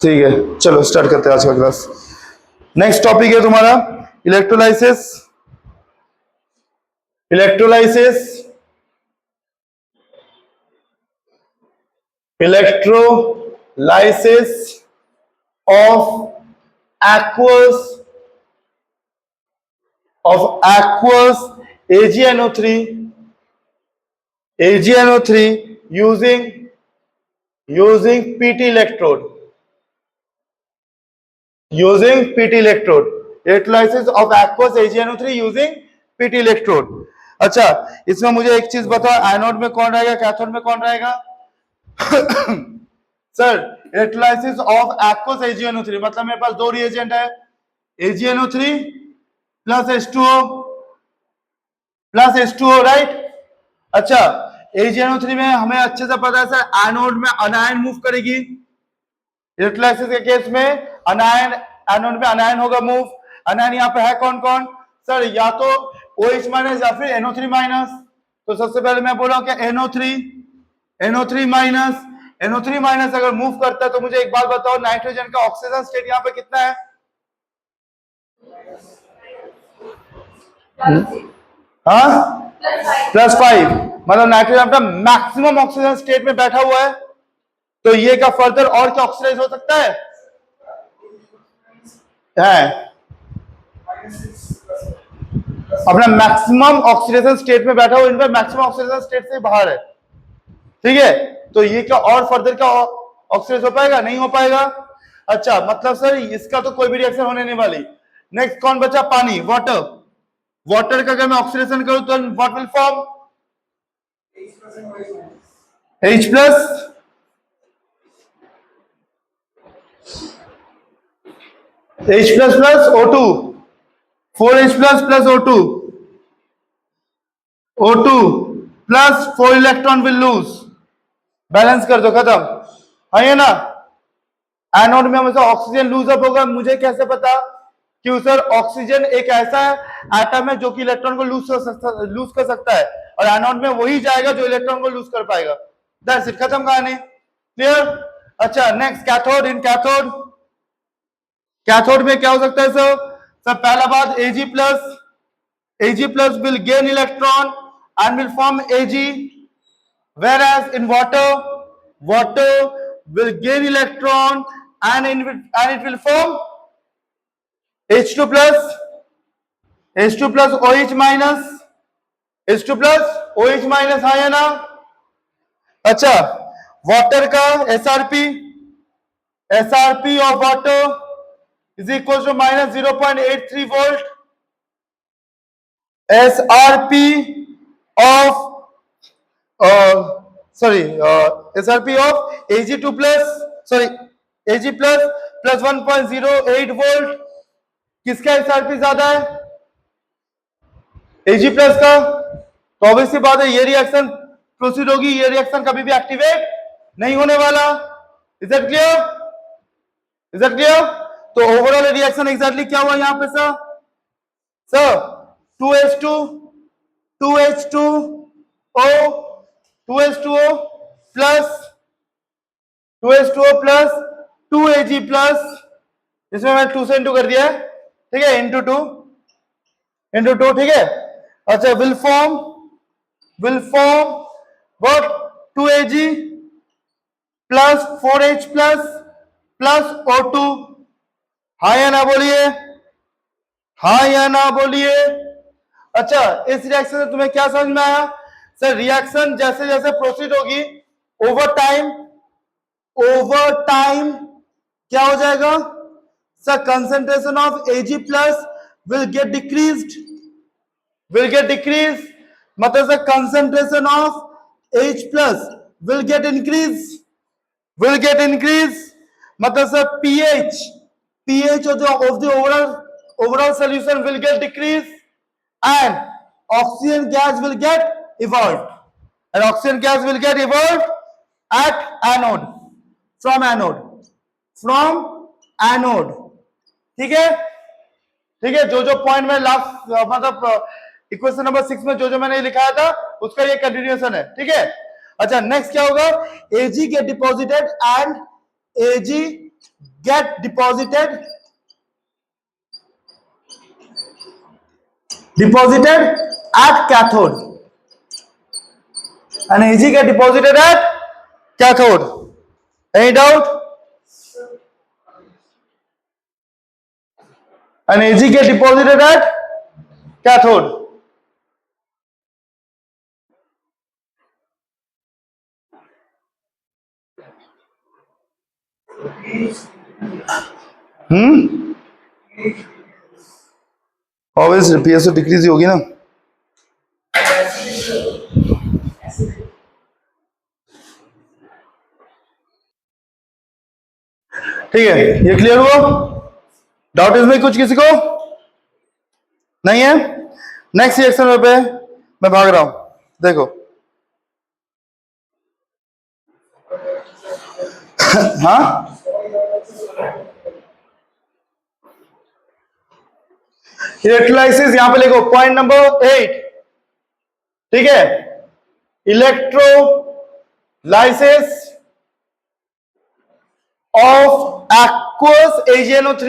ठीक है, चलो स्टार्ट करते हैं आज का क्लास। नेक्स्ट टॉपिक है तुम्हारा electrolysis. Electrolysis electrolysis of aqueous AgNO3 using PT electrode. Electrolysis of aqueous AgNO3 using PT electrode. अच्छा, इसमें मुझे एक चीज बताओ, एनोड में कौन रहेगा, कैथोड में कौन रहेगा? Sir, electrolysis of aqueous AgNO3 मतलब मेरे पास दो रिएजेंट है, AgNO3 प्लस H2O, राइट? अच्छा, AgNO3 में हमें अच्छे से पता है सर, एनोड में अनायन मूव करेगी। इलेक्ट्रोलाइसिस के केस में अनायन, एनोड में अनायन होगा मूव। अनायन यहाँ पे है कौन कौन सर? या तो OH माइनस या फिर NO3 माइनस। तो सबसे पहले मैं बोला कि NO3 माइनस अगर मूव करता है तो मुझे एक बात बताओ, नाइट्रोजन का ऑक्सीजन स्टेट यहाँ पे कितना है? हाँ, +5। मतलब नाइट्रोजन अपना मैक्सिमम ऑक्सीजन स्टेट में बैठा हुआ है। तो ये क्या फर्दर और क्या ऑक्सीडाइज हो सकता है? अपना मैक्सिमम ऑक्सीडेशन स्टेट में बैठा हुआ, इनका मैक्सिमम ऑक्सीडेशन स्टेट से बाहर है। ठीक है, तो ये क्या और फर्दर क्या ऑक्सीडाइज हो पाएगा? नहीं हो पाएगा। अच्छा, मतलब सर इसका तो कोई भी रिएक्शन होने नहीं वाली। नेक्स्ट कौन बचा? पानी, वाटर का अगर मैं ऑक्सीडेशन करूं तो what will form? H plus O2, 4H plus O2 plus 4 electron will lose. Balance कर दो, खत्म। है ना? एनोड में हमेशा ऑक्सीजन लूज अप होगा। मुझे कैसे पता? क्यों सर, ऑक्सीजन एक ऐसा एटम है जो कि इलेक्ट्रॉन को लूज कर सकता है, और एनोड में वही जाएगा जो इलेक्ट्रॉन को लूज कर पाएगा। दैट्स इट, खत्म कहानी। क्लियर? अच्छा, नेक्स्ट कैथोड। इन कैथोड में क्या हो सकता है सर? पहला बात, Ag plus will gain electron and will form Ag, whereas in water will gain electron and it will form H2 plus OH minus, हाँ या ना? अच्छा, वाटर का SRP of water is equal to minus 0.83 volt. SRP of Ag2 plus Ag plus 1.08 volt. किसका SRP ज्यादा है? Ag plus का। तो ऑब्वियसली बात है, ये रिएक्शन प्रोसीड होगी, ये रिएक्शन कभी भी एक्टिवेट नहीं होने वाला। Is that clear? तो ओवरऑल रिएक्शन एग्जैक्टली क्या हुआ यहाँ पे sir? 2H2O plus 2Ag plus, इसमें मैं 2 से इंटू कर दिया है, ठीक है, इंटू 2, ठीक है। अच्छा, will form what? 2Ag plus 4H plus O2। हाँ या ना बोलिए? अच्छा, इस रिएक्शन से तुम्हें क्या समझ में आया सर? रिएक्शन जैसे जैसे प्रोसीड होगी, ओवर टाइम क्या हो जाएगा sir? Concentration of Ag plus will get decreased, मतलब sir concentration of H plus will get increased, मतलब sir pH of the overall solution will get decreased and oxygen gas will get evolved, at anode, from anode। ठीक है, जो point में last मतलब equation number 6 में जो मैंने लिखाया था उसका ये कंटिन्यूएशन है। ठीक है, अच्छा, नेक्स्ट क्या होगा? Ag get deposited and Ag get deposited at cathode, and Ag get deposited at cathode. Any doubt? And Ag get deposited at cathode. Obviously PSO decrease ही होगी ना. ठीक है, ये क्लियर हुआ? डाउट इसमें कुछ किसी को नहीं है? नेक्स्ट रिएक्शन पे मैं भाग रहा हूं, देखो. हाँ, इलेक्ट्रोलाइसिस यहां पे लिखो पॉइंट नंबर 8. ठीक है, electrolysis of aqueous AgNO3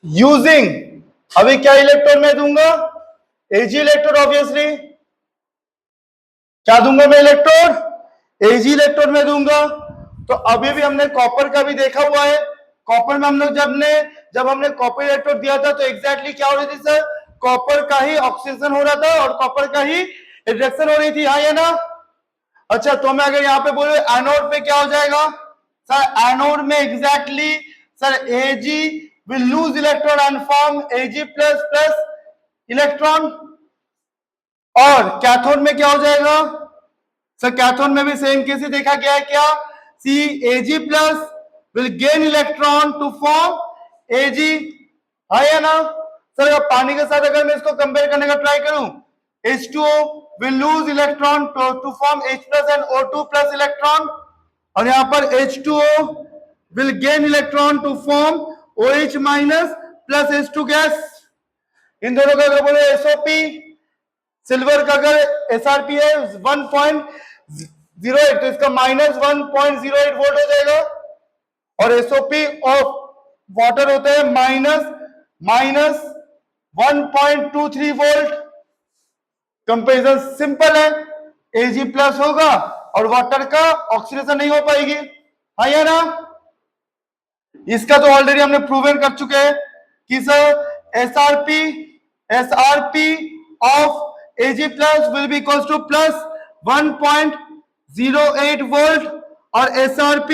using, अभी क्या इलेक्ट्रॉन में दूंगा? Ag electron. ऑब्वियसली क्या दूंगा मैं इलेक्ट्रॉन? Ag इलेक्ट्रॉन में दूंगा. तो अभी भी हमने कॉपर का भी देखा हुआ है. कॉपर में हम लोग जब हमने कॉपर इलेक्ट्रोड दिया था तो एग्जैक्टली क्या हो रही थी सर? कॉपर का ही ऑक्सीडेशन हो रहा था और कॉपर का ही रिडक्शन हो रही थी. हाँ या ना? अच्छा, तो मैं अगर यहाँ पे बोलूं एनोड पे क्या हो जाएगा सर? एनोड में exactly sir Ag will lose electron and form Ag plus plus electron. और कैथोड में क्या हो जाएगा सर? कैथोड में भी सेम केस देखा गया है. क्या? See Ag plus will gain electron to form Ag. है या ना सर? अगर पानी के साथ अगर मैं इसको कंपेयर करने का ट्राई करूं, H2O will lose electron to form H plus and O2 plus electron, और यहां पर H2O will gain electron to form OH minus plus H2 gas. इन दोनों का अगर बोले SOP, सिल्वर का अगर SRP है 1.08 तो इसका माइनस 1.08 वोल्ट हो जाएगा, और SOP ऑफ वाटर होता है माइनस 1.23 वोल्ट. कंपेरिजन सिंपल है, Ag प्लस होगा और वाटर का ऑक्सीडेशन नहीं हो पाएगी. हाँ या ना? इसका तो ऑलरेडी हमने प्रूवन कर चुके हैं कि sir SRP of Ag plus will be equals two plus 1.08 volt और SRP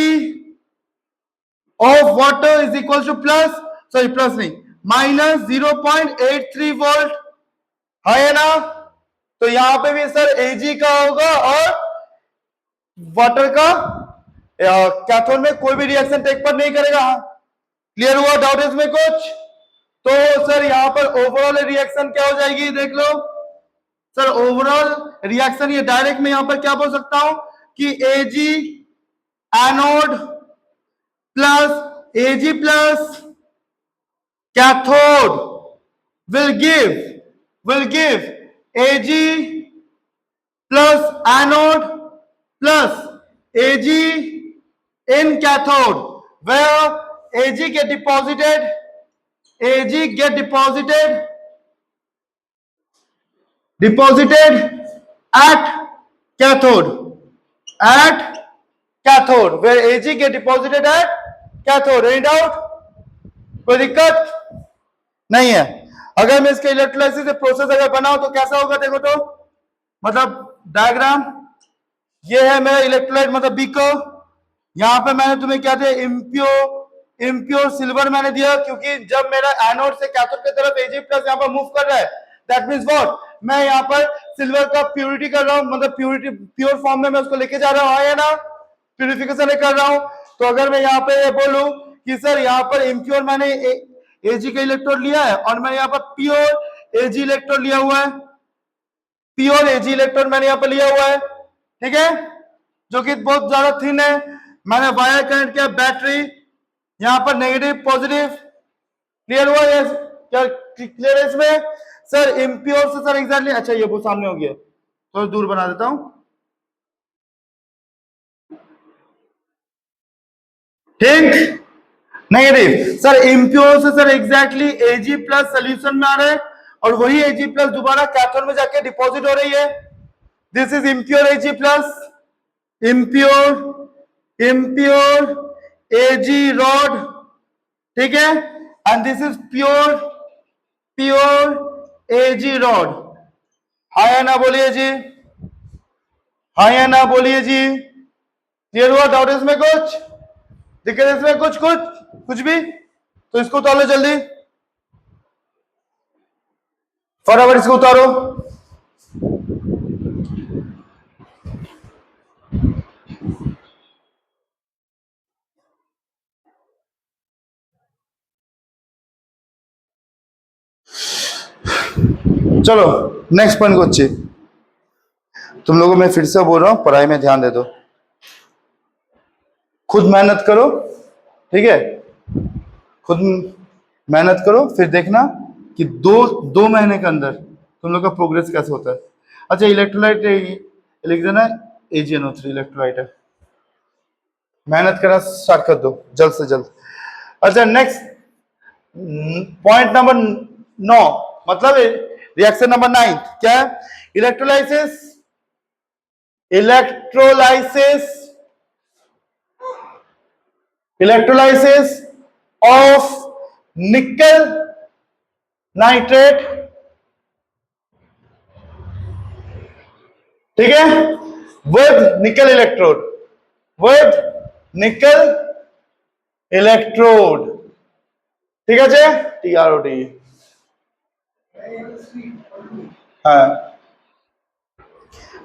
of water is equal two plus नहीं माइनस 0.83 वोल्ट. हाँ या ना? तो यहां पे भी सर Ag का होगा और वाटर का कैथोड में कोई भी रिएक्शन टेक पर नहीं करेगा. क्लियर हुआ? डाउट इसमें कुछ? तो सर यहां पर ओवरऑल रिएक्शन क्या हो जाएगी देख लो सर. ओवरऑल रिएक्शन ये डायरेक्ट में यहां पर क्या बोल सकता हूं कि Ag anode plus Ag plus cathode will give Ag plus anode plus Ag in cathode, where Ag get deposited at cathode, where Ag get deposited at cathode. Any doubt? कोई दिक्कत नहीं है? अगर मैं इसके इलेक्ट्रोलाइसिस से प्रोसेस अगर बनाऊं तो कैसा होगा देखो. तो मतलब डायग्राम ये है मेरा इलेक्ट्रोलाइट मतलब बीकर. यहां पे मैंने तुम्हें क्या दिया? इम्प्योर सिल्वर मैंने दिया, क्योंकि जब मेरा एनोड से कैथोड की तरफ Ag प्लस यहां पर मूव कर रहा है, दैट मींस व्हाट? मैं यहां पर सिल्वर का प्योरिटी कर रहा हूं, मतलब प्योर फॉर्म में मैं उसको लेके जा रहा हूं. है ना? प्यूरिफिकेशन कर रहा हूं. तो अगर मैं यहां पे बोलूं कि सर यहां पर इम्प्योर मैंने Ag का इलेक्ट्रोड लिया है और मैं यहाँ पर प्योर Ag इलेक्ट्रोड लिया हुआ है, प्योर Ag इलेक्ट्रोड मैंने यहाँ पर लिया हुआ है. ठीक है, जो कि बहुत ज्यादा थिन है. मैंने वायर कनेक्ट किया, बैटरी यहाँ पर नेगेटिव पॉजिटिव. क्लियर हुआ? ये क्या क्लियर है इसमें सर? इम्प्योर से सर एग्जैक्टली अच्छा ये वो सामने हो गया, तो दूर बना देता हूं. ठीक, नेगेटिव। सर इम्प्योर से sir exactly Ag plus solution में आ रहे हैं और वही Ag प्लस दोबारा कैथोड में जाके डिपॉजिट हो रही है। This is impure Ag plus, impure Ag rod, ठीक है, and this is pure Ag rod. हाँ या ना बोलिए जी, हाँ या ना बोलिए जी। क्लियर हुआ? डाउट इसमें कुछ दिक्कत, इसमें कुछ भी? तो इसको उतारो जल्दी, फटाफट इसको उतारो। चलो नेक्स्ट पॉइंट को अच्छी, तुम लोगों में फिर से बोल रहा हूं, पढ़ाई में ध्यान दे दो, खुद मेहनत करो, ठीक है, खुद मेहनत करो, फिर देखना कि दो महीने के अंदर तुम लोग का प्रोग्रेस कैसे होता है। अच्छा इलेक्ट्रोलाइट लिख देना, AgNO3 इलेक्ट्रोलाइट है, मेहनत करना स्टार्ट कर दो जल्द से जल्द। अच्छा नेक्स्ट पॉइंट नंबर 9, मतलब रिएक्शन नंबर 9 क्या है? इलेक्ट्रोलाइसिस ऑफ निकल नाइट्रेट, ठीक है, विद निकल इलेक्ट्रोड, ठीक है जी, TROD। हाँ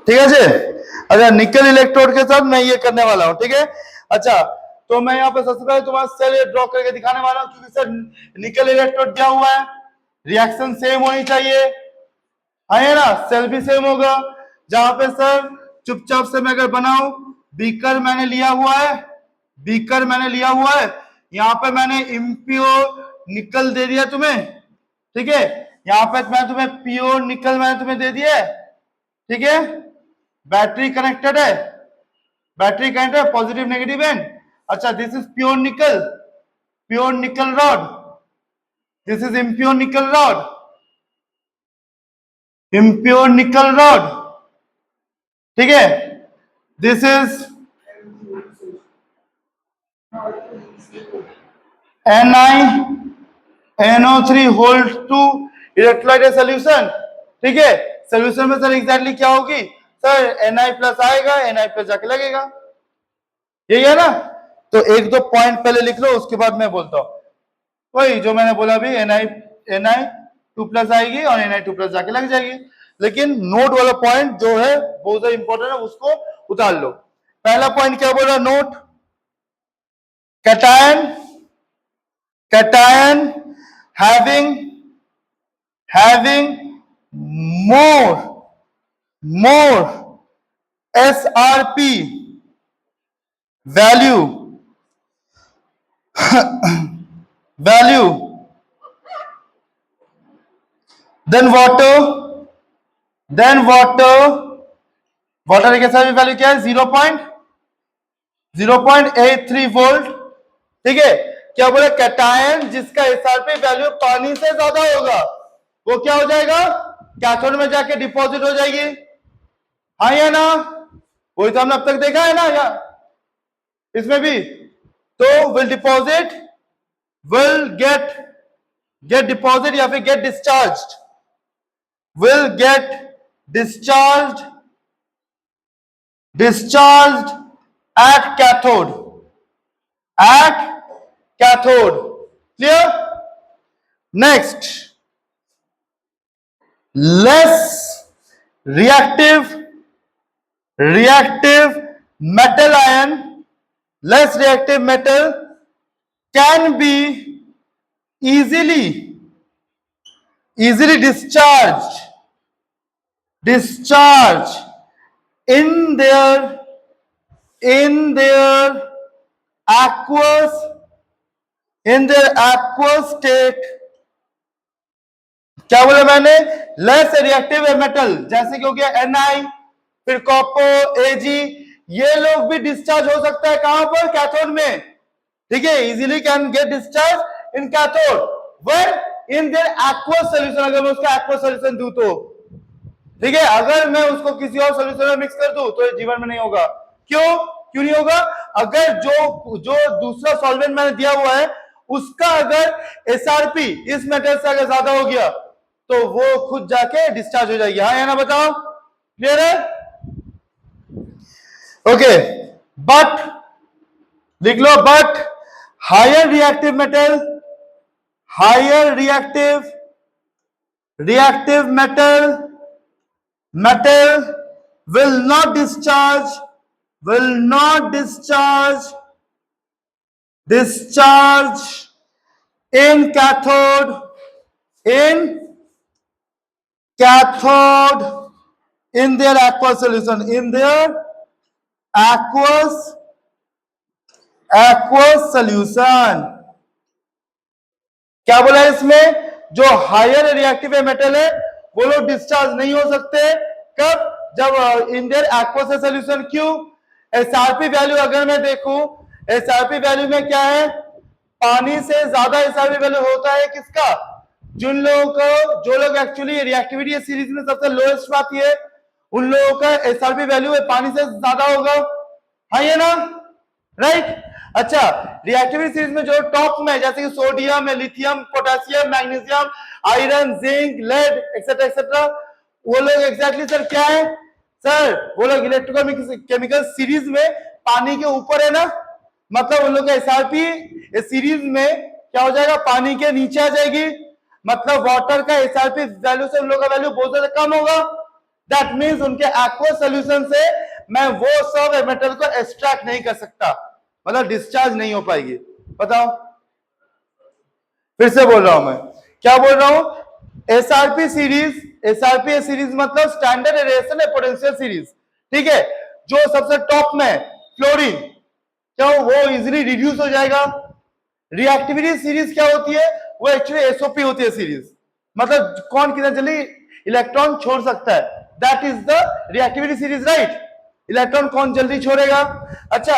ठीक है जी। अच्छा निकल इलेक्ट्रोड के साथ मैं ये करने वाला हूं, ठीक है। अच्छा तो मैं यहाँ पे सबसे पहले तुम्हारा सेल ड्रॉ करके दिखाने वाला हूं, क्योंकि सर निकल इलेक्ट्रोड दिया हुआ है, रिएक्शन सेम होनी चाहिए, है ना, सेल भी सेम होगा। जहां पे सर चुपचाप से मैं अगर बनाऊं, बीकर मैंने लिया हुआ है, यहाँ पे मैंने इम्प्योर निकल दे दिया तुम्हें, ठीक है, यहाँ पे मैं तुम्हें प्योर निकल मैंने तुम्हें दे दिया है, ठीक है, बैटरी कनेक्टेड है, पॉजिटिव नेगेटिव एंड। अच्छा this is pure nickel rod, this is impure nickel rod, ठीक है, this is NiNO3 hold to electrolyte solution, ठीक है। सोल्यूशन में सर एग्जैक्टली क्या होगी सर, Na प्लस आएगा, Na प्लस जाके लगेगा, यही है ना। तो एक दो पॉइंट पहले लिख लो, उसके बाद मैं बोलता हूं, वही जो मैंने बोला अभी, Na2 प्लस आएगी और Na2 प्लस जाके लग जाएगी। लेकिन नोट वाला पॉइंट जो है बहुत ज्यादा इंपॉर्टेंट है, उसको उतार लो। पहला पॉइंट क्या बोल रहा, note, cation having more SRP value than water की वैल्यू क्या है 0.83 वोल्ट, ठीक है। क्या बोले, कैटायन जिसका एसआरपी वैल्यू पानी से ज्यादा होगा वो क्या हो जाएगा, कैथोड में जाके डिपॉजिट हो जाएगी, हाँ या ना, वही तो हमने अब तक देखा है ना, या इसमें भी तो विल गेट डिपॉजिट या फिर get discharged at cathode, clear? Next, less reactive metal can be easily discharged in their aqueous state। क्या बोला मैंने, लेस रिएक्टिव मेटल, जैसे कि हो गया Na, फिर कॉपर, Ag, ये लोग भी डिस्चार्ज हो सकता है कहां पर, कैथोड में, ठीक है, easily can get discharge in cathode when in their aqueous solution, अगर मैं उसका एक्वस सॉल्यूशन दूं तो, ठीक है, अगर मैं उसको किसी और सॉल्यूशन में मिक्स कर दूं तो ये जीवन में नहीं होगा। क्यों नहीं होगा? अगर जो दूसरा सॉल्वेंट मैंने दिया हुआ है उसका अगर एसआरपी इस मेटल से अगर ज्यादा हो गया तो वो खुद जाके डिस्चार्ज हो जाएगी। हाँ या ना बताओ? क्लियर है? ओके, बट लिख लो, but higher reactive metal, higher reactive metal will not discharge in cathode in their aqueous solution, aqueous solution। क्या बोला है इसमें? जो हायर रिएक्टिव मेटल है वो लोग डिस्चार्ज नहीं हो सकते। कब? जब इन देयर एक्वस सॉल्यूशन। क्यों? एसआरपी वैल्यू अगर मैं देखूं, एसआरपी वैल्यू में क्या है? पानी से ज्यादा एसआरपी वैल्यू होता है किसका? जिन लोगों को, जो लोग एक्चुअली रिएक्टिविटी सीरीज में सबसे लोएस्ट आती है उन लोगों का एसआरपी वैल्यू पानी से ज्यादा होगा। हाँ ये ना, राइट? अच्छा, रिएक्टिविटी सीरीज में जो टॉप में जैसे कि सोडियम है, lithium, potassium, magnesium, iron, zinc, lead etcetera etcetera, वो लोग एग्जैक्टली सर क्या है? सर वो लोग इलेक्ट्रोकेमिकल सीरीज में पानी के ऊपर है ना, मतलब उन लोग का एसआरपी सीरीज में क्या हो जाएगा? पानी के नीचे आ जाएगी। मतलब वाटर का एसआरपी वैल्यू से उन लोग का वैल्यू बहुत ज्यादा कम होगा। दैट मीन्स उनके एक्वस सॉल्यूशन से मैं वो सब मेटल को एक्सट्रैक्ट नहीं कर सकता, मतलब डिस्चार्ज नहीं हो पाएगी। बताओ, फिर से बोल रहा हूं मैं, क्या बोल रहा हूं? एसआरपी सीरीज मतलब स्टैंडर्ड रेडिएशन पोटेंशियल सीरीज, ठीक है? जो सबसे टॉप में फ्लोरीन, क्या वो इजीली रिड्यूस हो जाएगा। रिएक्टिविटी सीरीज क्या होती है? वो एक्चुअली एसओपी होती है सीरीज, मतलब कौन कितना जल्दी इलेक्ट्रॉन छोड़ सकता है, that is the reactivity series, right? Electron कौन जल्दी छोड़ेगा? अच्छा,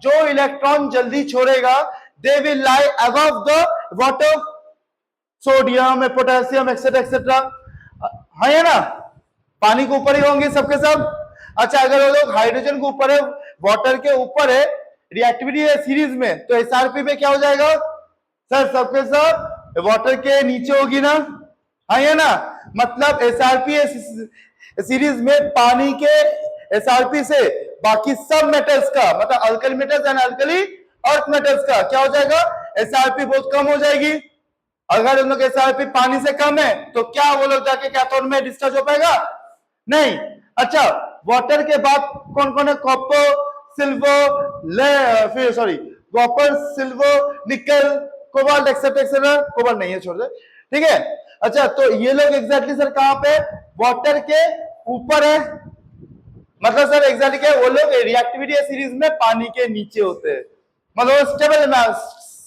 जो इलेक्ट्रॉन जल्दी छोड़ेगा they will lie above the water, sodium, potassium etcetera etcetera, है ना? पानी के ऊपर ही होंगे सबके सब। अच्छा, अगर वो लोग हाइड्रोजन के ऊपर है, वाटर के ऊपर है रिएक्टिविटी है सीरीज में, तो एसआरपी में क्या हो जाएगा? सर सबके सब वाटर के नीचे होगी ना, है ना? मतलब एसआरपी सीरीज में पानी के एसआरपी से बाकी सब मेटल्स का, मतलब alkali metals and alkali earth metals का क्या हो जाएगा? एसआरपी बहुत कम हो जाएगी। अगर उन लोग एसआरपी पानी से कम है तो क्या वो लोग जाके कैथोड में डिस्चार्ज हो पाएगा? नहीं। अच्छा, वाटर के बाद कौन कौन है? कॉपर, सिल्वर, फिर सॉरी कॉपर, सिल्वर, निकल, कोबाल्ट एक्सेट्रा एक्सेट्रा, कोबाल्ट नहीं है, छोड़ दे, ठीक है? अच्छा, तो ये लोग एग्जैक्टली सर कहां पे? वाटर के ऊपर है, मतलब सर एग्जैक्टली क्या? वो लोग रिएक्टिविटी सीरीज में पानी के नीचे होते हैं, मतलब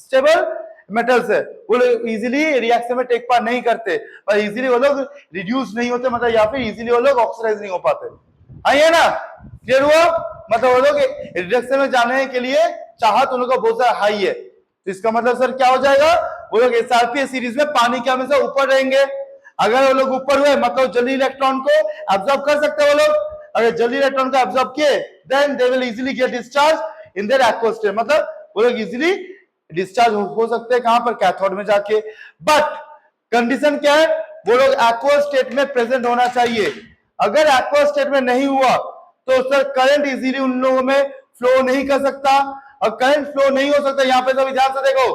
स्टेबल मेटल्स है, वो लोग इजीली रिएक्शन में टेक पार्ट नहीं करते और इजीली वो लोग रिड्यूस नहीं होते, मतलब या फिर इजीली वो लोग ऑक्सीडाइज नहीं हो पाते। आइए ना, क्लियर हुआ? मतलब वो लोग रिडक्शन में जाने के लिए चाहत उन लोगों का बहुत ज्यादा हाई है, तो इसका मतलब सर क्या हो जाएगा? वो लोग एसआरपी सीरीज में पानी के हमेशा ऊपर रहेंगे। अगर वो लोग ऊपर हुए मतलब जल्दी इलेक्ट्रॉन को एब्जॉर्ब कर सकते हैं वो लोग, अगर जल्दी इलेक्ट्रॉन को एब्जॉर्ब किए then they will easily get discharge in their aqueous state, मतलब वो लोग इजीली डिस्चार्ज हो सकते हैं कहां पर? कैथोड में जाके। बट कंडीशन क्या है? वो लोग एक्वस स्टेट में प्रेजेंट होना चाहिए। अगर एक्वस स्टेट में नहीं हुआ तो सर करंट इजीली उन लोगों में फ्लो नहीं कर सकता, और करंट फ्लो नहीं हो सकता। यहाँ पे सभी ध्यान से देखो,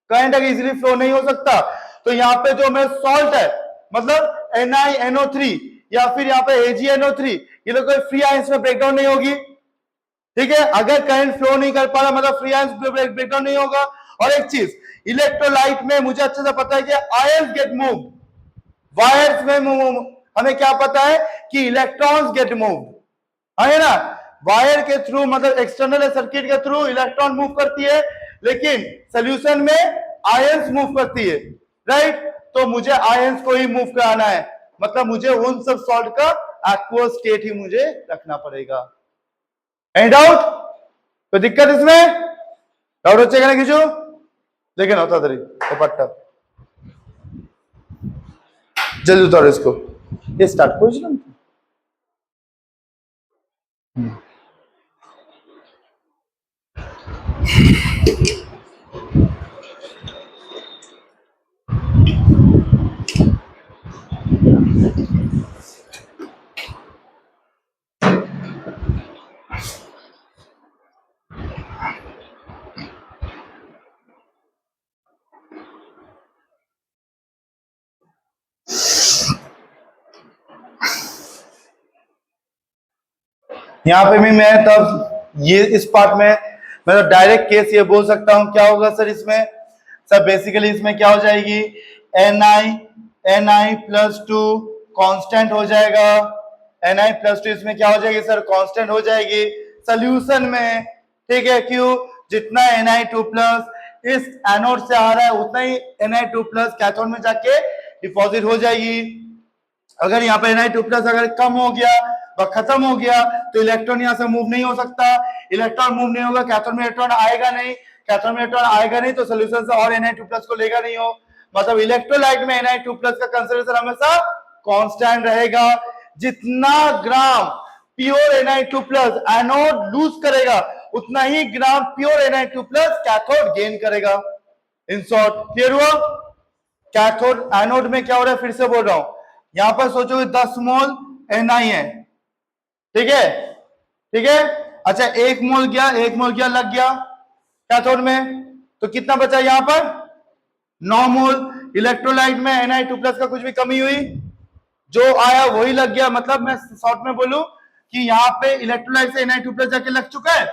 करंट अगर इजीली फ्लो नहीं हो सकता तो यहाँ पे जो मेरा सॉल्ट है, मतलब NiNO3 या फिर यहाँ पे AgNO3, ये लोग फ्री आयंस में ब्रेकडाउन नहीं होगी, ठीक है? अगर करंट फ्लो नहीं कर पा रहा मतलब फ्री आयंस ब्रेकडाउन नहीं होगा। और एक चीज, इलेक्ट्रोलाइट में मुझे अच्छे से पता है कि आयंस गेट मूव, वायर्स में हमें क्या पता है कि इलेक्ट्रॉन्स गेट मूव, है ना? वायर के थ्रू, मतलब एक्सटर्नल सर्किट के थ्रू इलेक्ट्रॉन मूव करती है, लेकिन सॉल्यूशन में आयंस मूव करती है, राइट? तो मुझे आयंस को ही मूव कराना है, मतलब मुझे उन सब सॉल्ट का एक्वस स्टेट ही मुझे रखना पड़ेगा। Any doubt? कोई दिक्कत इसमें? ডাউট হচ্ছে এখানে কিছু? দেখে নাও তাড়াতাড়ি ব্যাপারটা, জলদি উতারো इसको। ये স্টার্ট করেছিলাম তো। यहाँ पे भी मैं तब ये इस पार्ट में मैं तो डायरेक्ट केस ये बोल सकता हूँ क्या होगा सर इसमें, सर बेसिकली इसमें क्या हो जाएगी, ni प्लस टू कॉन्स्टेंट हो जाएगा, ni प्लस टू इसमें क्या हो जाएगी सर, कांस्टेंट हो जाएगी सोल्यूशन में, ठीक है। क्यों, जितना ni2 प्लस इस एनोड से आ रहा है उतना ही ni2 प्लस कैथोड में जाके डिपॉजिट हो जाएगी। अगर यहाँ पे ni2 प्लस अगर कम हो गया वह खत्म हो गया तो इलेक्ट्रॉन यहाँ से मूव नहीं हो सकता, इलेक्ट्रॉन मूव नहीं होगा, कैथोड में इलेक्ट्रॉन आएगा नहीं, कैथोड में इलेक्ट्रॉन आएगा नहीं तो सोल्यूशन से और ni2 प्लस को लेगा नहीं हो, मतलब इलेक्ट्रोलाइट में ni2 प्लस का कंसंट्रेशन हमेशा कांस्टेंट रहेगा। जितना gram pure ni2 plus anode lose करेगा उतना ही gram pure ni2 plus cathode gain करेगा। इन शॉर्ट क्लियर हुआ? कैथोड एनोड में क्या हो रहा है, फिर से बोल रहा हूं, यहां पर सोचो 10 मोल ni है, ठीक है, ठीक है। अच्छा एक मोल गया लग गया कैथोड में, तो कितना बचा यहां पर 9 मोल। इलेक्ट्रोलाइट में ni2 प्लस का कुछ भी कमी हुई, जो आया वही लग गया, मतलब मैं शॉर्ट में बोलूं कि यहाँ पे इलेक्ट्रोलाइट से ni2 प्लस जाके लग चुका है,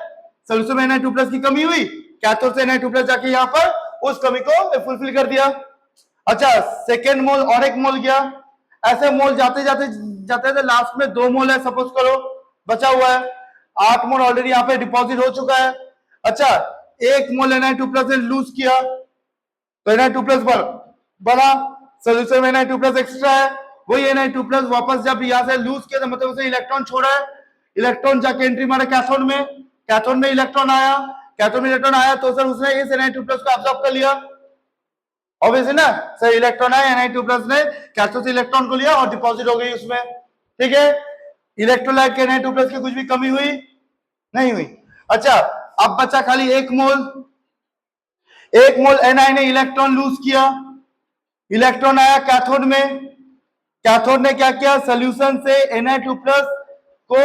सोल्यूशन में ni2 प्लस की कमी हुई, कैथोड से ni2 प्लस जाके यहाँ पर उस कमी को फुलफिल कर दिया। अच्छा सेकेंड मोल और एक मोल गया, ऐसे मोल जाते जाते जाते थे, लास्ट में 2 मोल है सपोज करो बचा हुआ है, 8 मोल ऑलरेडी यहाँ पे डिपॉजिट हो चुका है। अच्छा एक मोल ni2 प्लस ने लूज किया तो ni2 प्लस बड़ा, सोल्यूशन में ni2 प्लस एक्स्ट्रा है, वही ni2 प्लस वापस जब यहाँ से लूज किया तो मतलब उसे इलेक्ट्रॉन छोड़ा है, इलेक्ट्रॉन जाके एंट्री मारा कैथोड में, कैथोड में इलेक्ट्रॉन आया, कैथोड में इलेक्ट्रॉन आया तो सर उसने इस ni2 प्लस को अब्सॉर्ब कर लिया, ऑब्वियसली ना सर, इलेक्ट्रॉन आया ni2 प्लस ने कैथोड से इलेक्ट्रॉन को लिया और डिपॉजिट हो गई उसमें, ठीक है। इलेक्ट्रोलाइट के ni2 प्लस की कुछ भी कमी हुई नहीं हुई। अच्छा अब बचा खाली एक मोल ni ने इलेक्ट्रॉन लूज किया, इलेक्ट्रॉन आया कैथोड में, कैथोड ने क्या किया, सोल्यूशन से ni2 प्लस को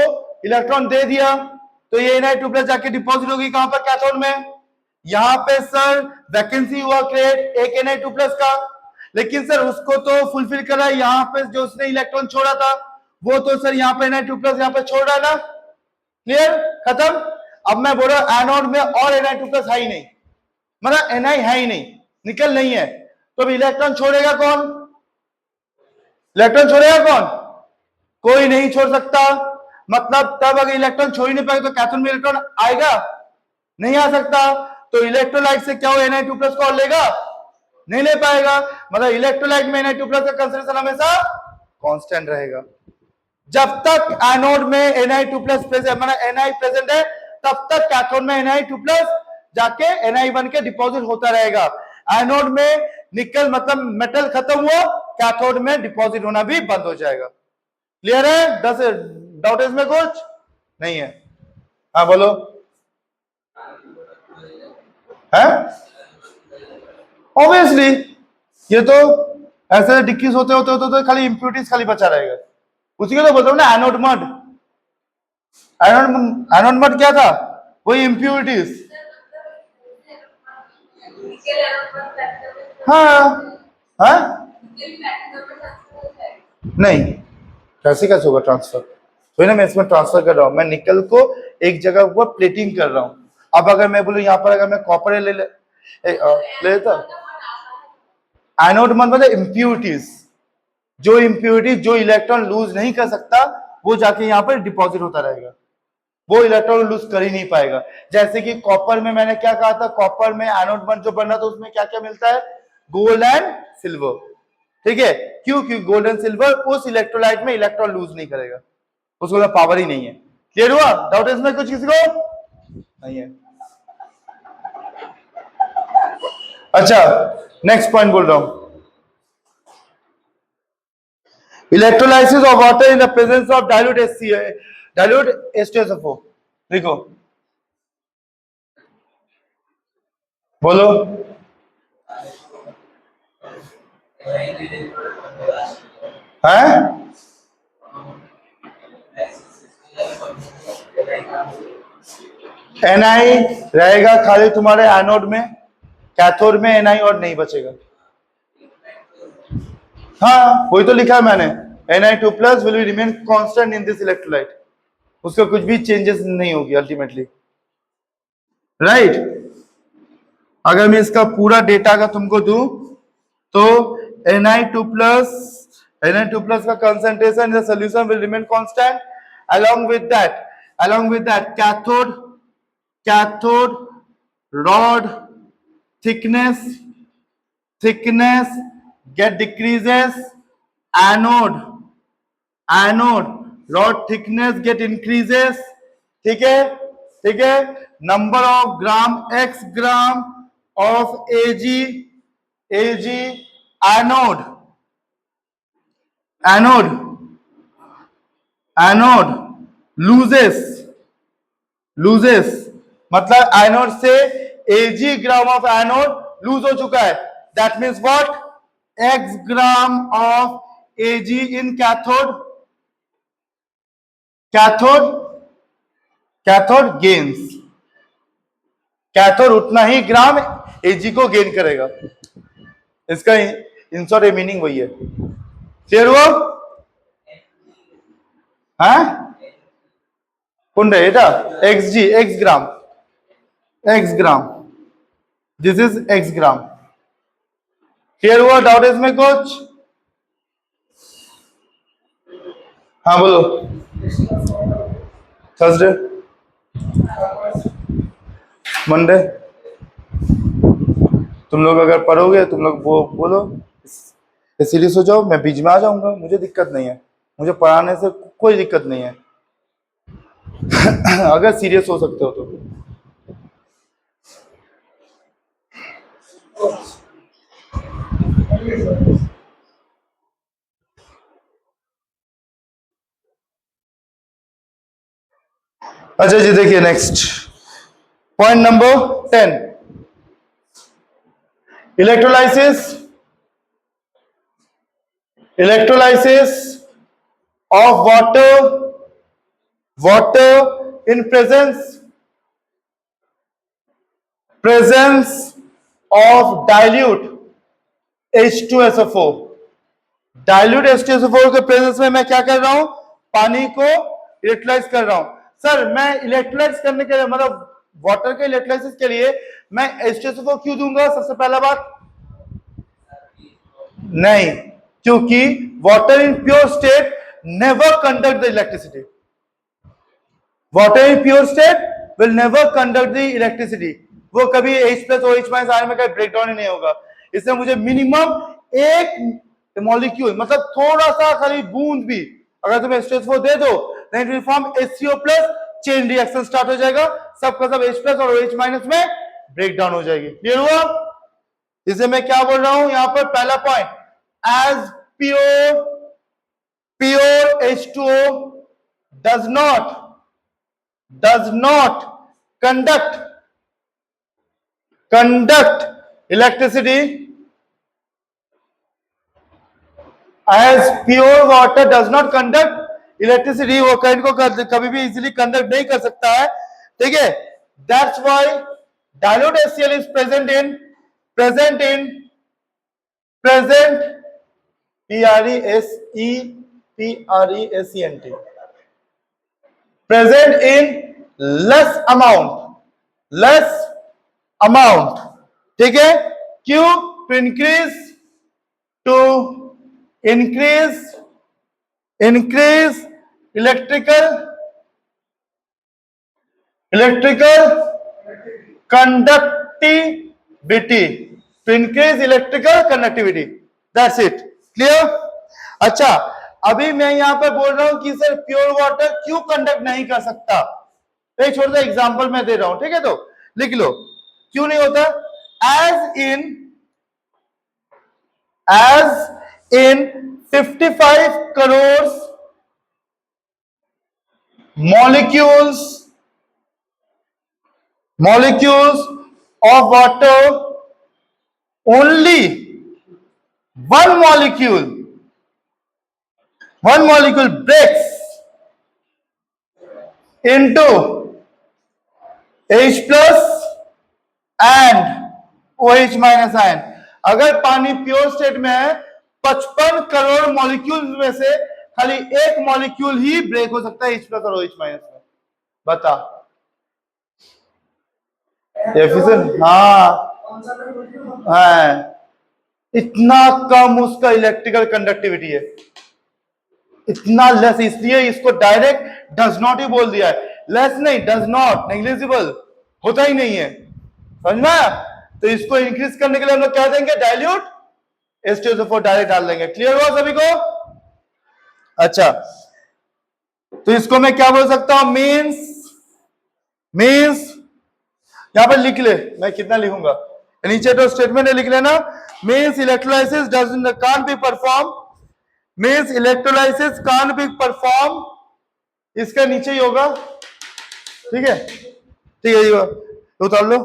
इलेक्ट्रॉन दे दिया तो ये ni2 प्लस जाके डिपॉजिट होगी कहां पर, कैथोड में। यहां पे सर वैकेंसी हुआ क्रिएट एक ni2 प्लस का, लेकिन सर उसको तो फुलफिल करा, यहाँ पे जो उसने इलेक्ट्रॉन छोड़ा था वो तो सर यहाँ पे ni2 प्लस यहाँ पे छोड़ रहा है ना, क्लियर, खत्म। अब मैं बोल रहा हूं एनोड में और ni2 प्लस है ही नहीं, मतलब ni है ही नहीं, निकल नहीं है, तो अब इलेक्ट्रॉन छोड़ेगा कौन, इलेक्ट्रॉन छोड़ेगा कौन, कोई नहीं छोड़ सकता, मतलब तब अगर इलेक्ट्रॉन छोड़ ही नहीं पाएगा तो कैथोड में इलेक्ट्रॉन आएगा नहीं आ सकता, तो इलेक्ट्रोलाइट से क्या हो ni2 प्लस को और लेगा नहीं ले पाएगा, मतलब इलेक्ट्रोलाइट में ni2 प्लस का कंसंट्रेशन हमेशा कांस्टेंट रहेगा। जब तक एनोड में ni2 प्लस प्रेजेंट, मतलब ni प्रेजेंट है तब तक कैथोड में ni2 प्लस जाके ni बन के डिपॉजिट होता रहेगा। एनोड में निकल मतलब मेटल खत्म हुआ, कैथोड में डिपॉजिट होना भी बंद हो जाएगा। क्लियर है? डाउट इसमें कुछ नहीं है? हाँ बोलो। है ऑब्वियसली ये तो ऐसे डिक्रीज होते होते होते तो खाली इंप्योरिटीज खाली बचा रहेगा, उसी के तो बोलता हूं ना एनोड मड, एनोड मड क्या था, वही इंप्योरिटीज। हाँ हाँ नहीं, कैसे होगा ट्रांसफर, तो ना मैं इसमें ट्रांसफर कर रहा हूं, मैं निकल को एक जगह पर प्लेटिंग कर रहा हूं। अब अगर मैं बोलूं यहाँ पर अगर मैं कॉपर ले लेता, एनोड मतलब इंप्योरिटीज, जो इंप्योरिटी जो इलेक्ट्रॉन लूज नहीं कर सकता वो जाके यहाँ पर डिपॉजिट होता रहेगा, वो इलेक्ट्रॉन लूज कर ही नहीं पाएगा। जैसे कि कॉपर में मैंने क्या कहा था, कॉपर में एनोड बन जो बनना था उसमें क्या क्या मिलता है, गोल्ड एंड सिल्वर, ठीक है। क्यों? क्योंकि गोल्ड एंड सिल्वर उस इलेक्ट्रोलाइट में इलेक्ट्रॉन लूज नहीं करेगा, उसको पावर ही नहीं है। क्लियर हुआ? डाउट इसमें कुछ किसी को नहीं है? अच्छा, नेक्स्ट पॉइंट बोल रहा हूं, electrolysis of water in the presence of dilute H2SO4। देखो, बोलो। है Na रहेगा खाली तुम्हारे एनोड में, कैथोड में Na और नहीं बचेगा। हाँ, वही तो लिखा है मैंने, Na2+ will remain constant in this electrolyte, उसका कुछ भी चेंजेस नहीं होगी अल्टीमेटली, राइट। अगर मैं इसका पूरा डेटा का तुमको दूं तो Na2+ का concentration in the solution will remain constant, along with that cathode rod thickness get decreases, anode rod thickness get increases, ठीक है। Number of gram x gram of Ag anode loses, मतलब anode से Ag gram of anode lose हो चुका है, that means what, x gram of Ag in cathode gains, cathode उतना ही ग्राम Ag को गेन करेगा, इसका इन शॉर्ट मीनिंग वही है। क्लियर हुआ? কোনটা এটা xg x gram, this is x gram. Clear हुआ? डाउट इसमें कुछ? हाँ बोलो। थर्सडे, मंडे, तुम लोग अगर पढ़ोगे, तुम लोग वो बोलो सीरियस हो जाओ, मैं बीच में आ जाऊंगा, मुझे दिक्कत नहीं है, मुझे पढ़ाने से कोई दिक्कत नहीं है अगर सीरियस हो सकते हो तो। अच्छा जी, देखिए next point number 10, electrolysis of water in presence of dilute H2SO4। Dilute H2SO4 के प्रेजेंस में मैं क्या कर रहा हूं, पानी को इलेक्ट्रोलाइज कर रहा हूं। सर मैं इलेक्ट्रोलाइज करने के लिए, मतलब वाटर के इलेक्ट्रोलाइसिस के लिए मैं H2SO4 क्यों दूंगा? सबसे पहला बात, नहीं, क्योंकि water in pure state never conduct the electricity, water in pure state will never conduct the electricity, वो कभी H+ और H- आयन में कभी ब्रेकडाउन ही नहीं होगा। इसलिए मुझे मिनिमम एक मॉलिक्यूल, मतलब थोड़ा सा खाली बूंद भी अगर तुम H2SO4 दे दो, then it will form HCO+, chain reaction start हो जाएगा, सबका सब H+ और H- में ब्रेकडाउन हो जाएगी। क्लियर हुआ? इसे मैं क्या बोल रहा हूं यहां पर, पहला point, as pure H2O does not conduct electricity, as pure water does not conduct electricity, वो करंट को कभी भी इजीली कंडक्ट नहीं कर सकता है, ठीक है। That's why dilute HCl is present present in less amount, ठीक है। क्यों? to increase electrical conductivity, that's it। Clear? अच्छा, अभी मैं यहां पर बोल रहा हूं कि सर प्योर वाटर क्यों कंडक्ट नहीं कर सकता, एक छोटा सा एग्जांपल मैं दे रहा हूं, ठीक है, तो लिख लो क्यों नहीं होता। As in as in 55 crores molecules of water, only one molecule breaks into H plus and OH minus ion. अगर पानी प्योर स्टेट में है 55 करोड़ मॉलिक्यूल्स में से खाली एक मॉलिक्यूल ही ब्रेक हो सकता है H प्लस और OH माइनस में। बता एफिशिएंट। हाँ इतना कम उसका इलेक्ट्रिकल कंडक्टिविटी है, इतना लेस, इसलिए इसको डायरेक्ट डज नॉट ही बोल दिया है। लेस नहीं, डज नॉट, नेग्लिजिबल, होता ही नहीं है, समझ में। तो इसको इंक्रीज करने के लिए हम लोग क्या देंगे, डाइल्यूट H2SO4 डायरेक्ट डाल देंगे। क्लियर हुआ सभी को? अच्छा तो इसको मैं क्या बोल सकता हूं, मीन्स यहां पर लिख ले, मैं कितना लिखूंगा नीचे तो स्टेटमेंट लिख लेना। Means electrolysis can't be perform, means electrolysis can't be perform, इसका नीचे ही होगा, ठीक है ठीक है, ये उतार लो।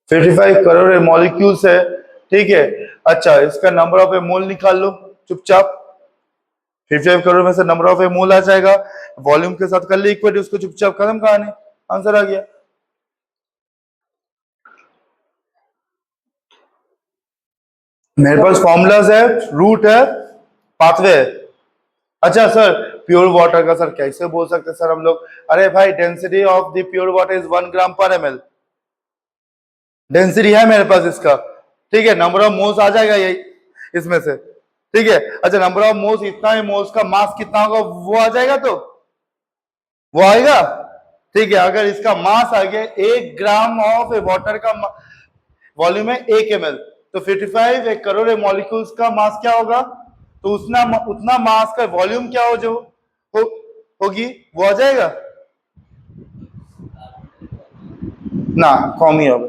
फिफ्टी 55 करोड़ मॉलिक्यूल्स है, ठीक है। अच्छा इसका नंबर ऑफ मोल निकाल लो चुपचाप, 55 करोड़ में से नंबर ऑफ मोल आ जाएगा, वॉल्यूम के साथ कर ले इक्वेट, उसको चुपचाप खत्म, कहानी आंसर आ गया। मेरे पास फॉर्मूलाज है, रूट है, पाथवे है। अच्छा सर प्योर वाटर का सर कैसे बोल सकते हैं सर हम लोग, अरे भाई density of the pure water is 1 ग्राम पर ml, डेंसिटी है मेरे पास इसका, ठीक है। नंबर ऑफ मोल्स आ जाएगा यही इसमें से, ठीक है। अच्छा नंबर ऑफ मोल्स इतना है, मोल्स का मास कितना होगा वो आ जाएगा, तो वो आएगा, ठीक है। अगर इसका मास आ गया 1 ग्राम ऑफ वाटर का वॉल्यूम है 1 ml, तो 55 1 करोड़ मॉलिक्यूल्स का मास क्या होगा, तो उतना मास का वॉल्यूम क्या हो जो होगी वो आ जाएगा ना, कम ही होगा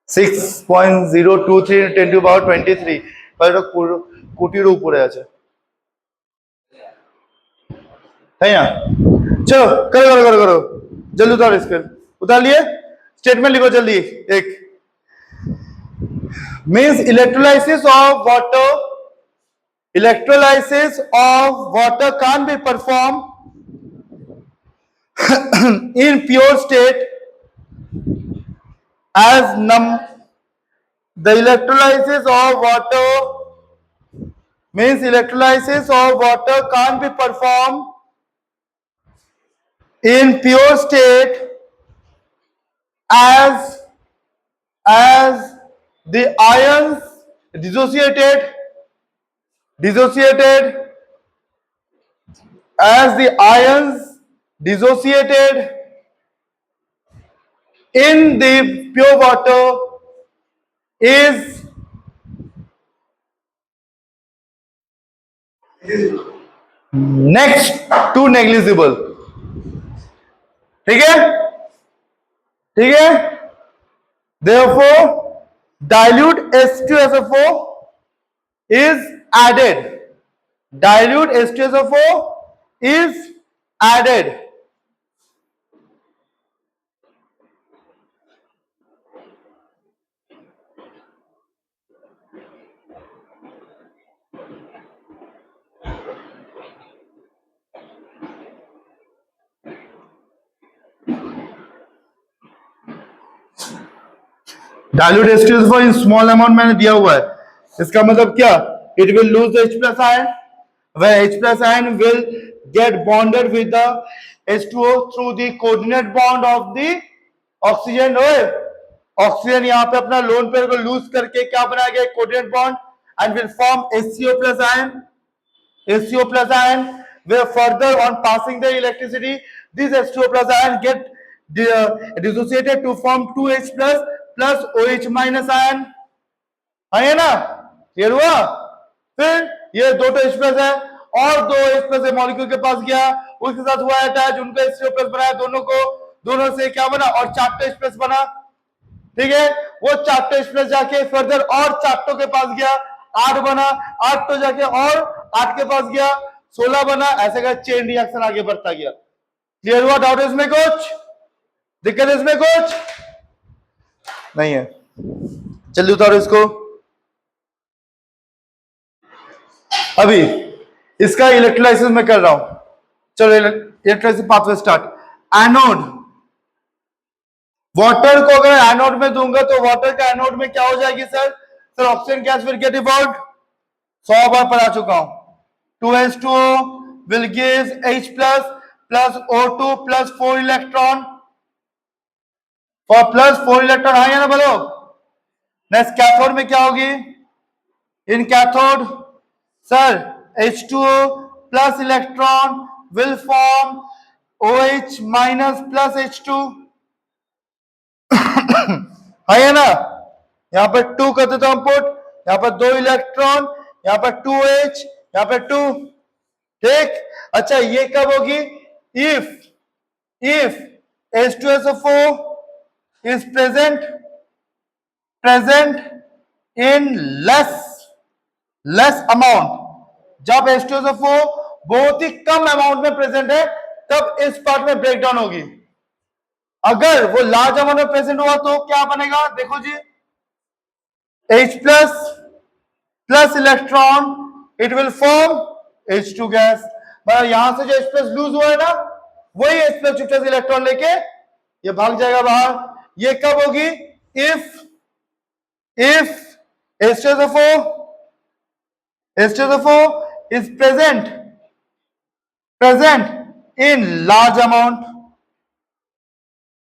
6.023 10 to power 23 কোটির উপরে আছে, তাই না। चलो करो करो करो करो जल्दी उतारो, इसके उतार लिए, स्टेटमेंट लिखो जल्दी। एक means electrolysis of water can't be performed in pure state as the electrolysis of water can't be performed in pure state as the ions dissociated in the pure water is next to negligible, ठीक है ठीक है। therefore dilute H2SO4 is added, dilute H2SO4 is added, dilute H2SO4 in small amount मैंने दिया हुआ है, इसका मतलब क्या, it will lose H plus ion, where H plus ion will get bonded with the H2O through the coordinate bond of the oxygen। Oxygen यहाँ पे अपना लोन पेयर को लूज करके क्या बनाया, coordinate bond, and will form HCO plus ion, where further on passing the electricity this H2O plus ion get dissociated to form 2H plus OH minus ion, है ना, clear हुआ। फिर ये 2 H plus है और दो H प्लस मॉलिक्यूल के पास गया, उसके साथ हुआ अटैच, उनको H2O प्लस बनाया दोनों को, दोनों से क्या बना और 4 H प्लस बना। ठीक है, वो 4 H प्लस जाके फर्दर और 4 के पास गया, 8 बना, 8 तो जाके और 8 के पास गया, 16 बना, ऐसे का चेन रिएक्शन आगे बढ़ता गया। क्लियर हुआ? डाउट इसमें कुछ दिक्कत, इसमें कुछ नहीं है? चलिए उतारो इसको। अभी इसका इलेक्ट्रोलाइसिस मैं कर रहा हूं, चलो electrolysis pathway start. Anode, water को अगर एनोड में दूंगा तो वाटर का एनोड में क्या हो जाएगी sir? Sir oxygen gas will get evolved, 100 बार पढ़ा चुका हूं। 2H2O will give H plus O2 plus 4 electron, और प्लस 4 इलेक्ट्रॉन, हाँ या ना बोलो। नेक्स्ट कैथोड में क्या होगी? In cathode sir H2O plus electron will form OH minus plus H2, है या ना? यहां पर 2 कर देता हूं पुट, यहां पर 2 इलेक्ट्रॉन, यहां पर 2H, यहां पर 2। ठीक, अच्छा ये कब होगी? If H2SO4 is present in less amount, जब H2SO4 बहुत ही कम अमाउंट में प्रेजेंट है तब इस पार्ट में ब्रेक डाउन होगी। अगर वो लार्ज अमाउंट में प्रेजेंट हुआ तो क्या बनेगा? देखो जी, H plus electron, it will form H2 gas. मतलब यहां से जो H प्लस लूज हुआ है ना, वही H प्लस चुपचाप इलेक्ट्रॉन लेके ये भाग जाएगा बाहर। ये कब होगी? If H2SO4 is present in large amount,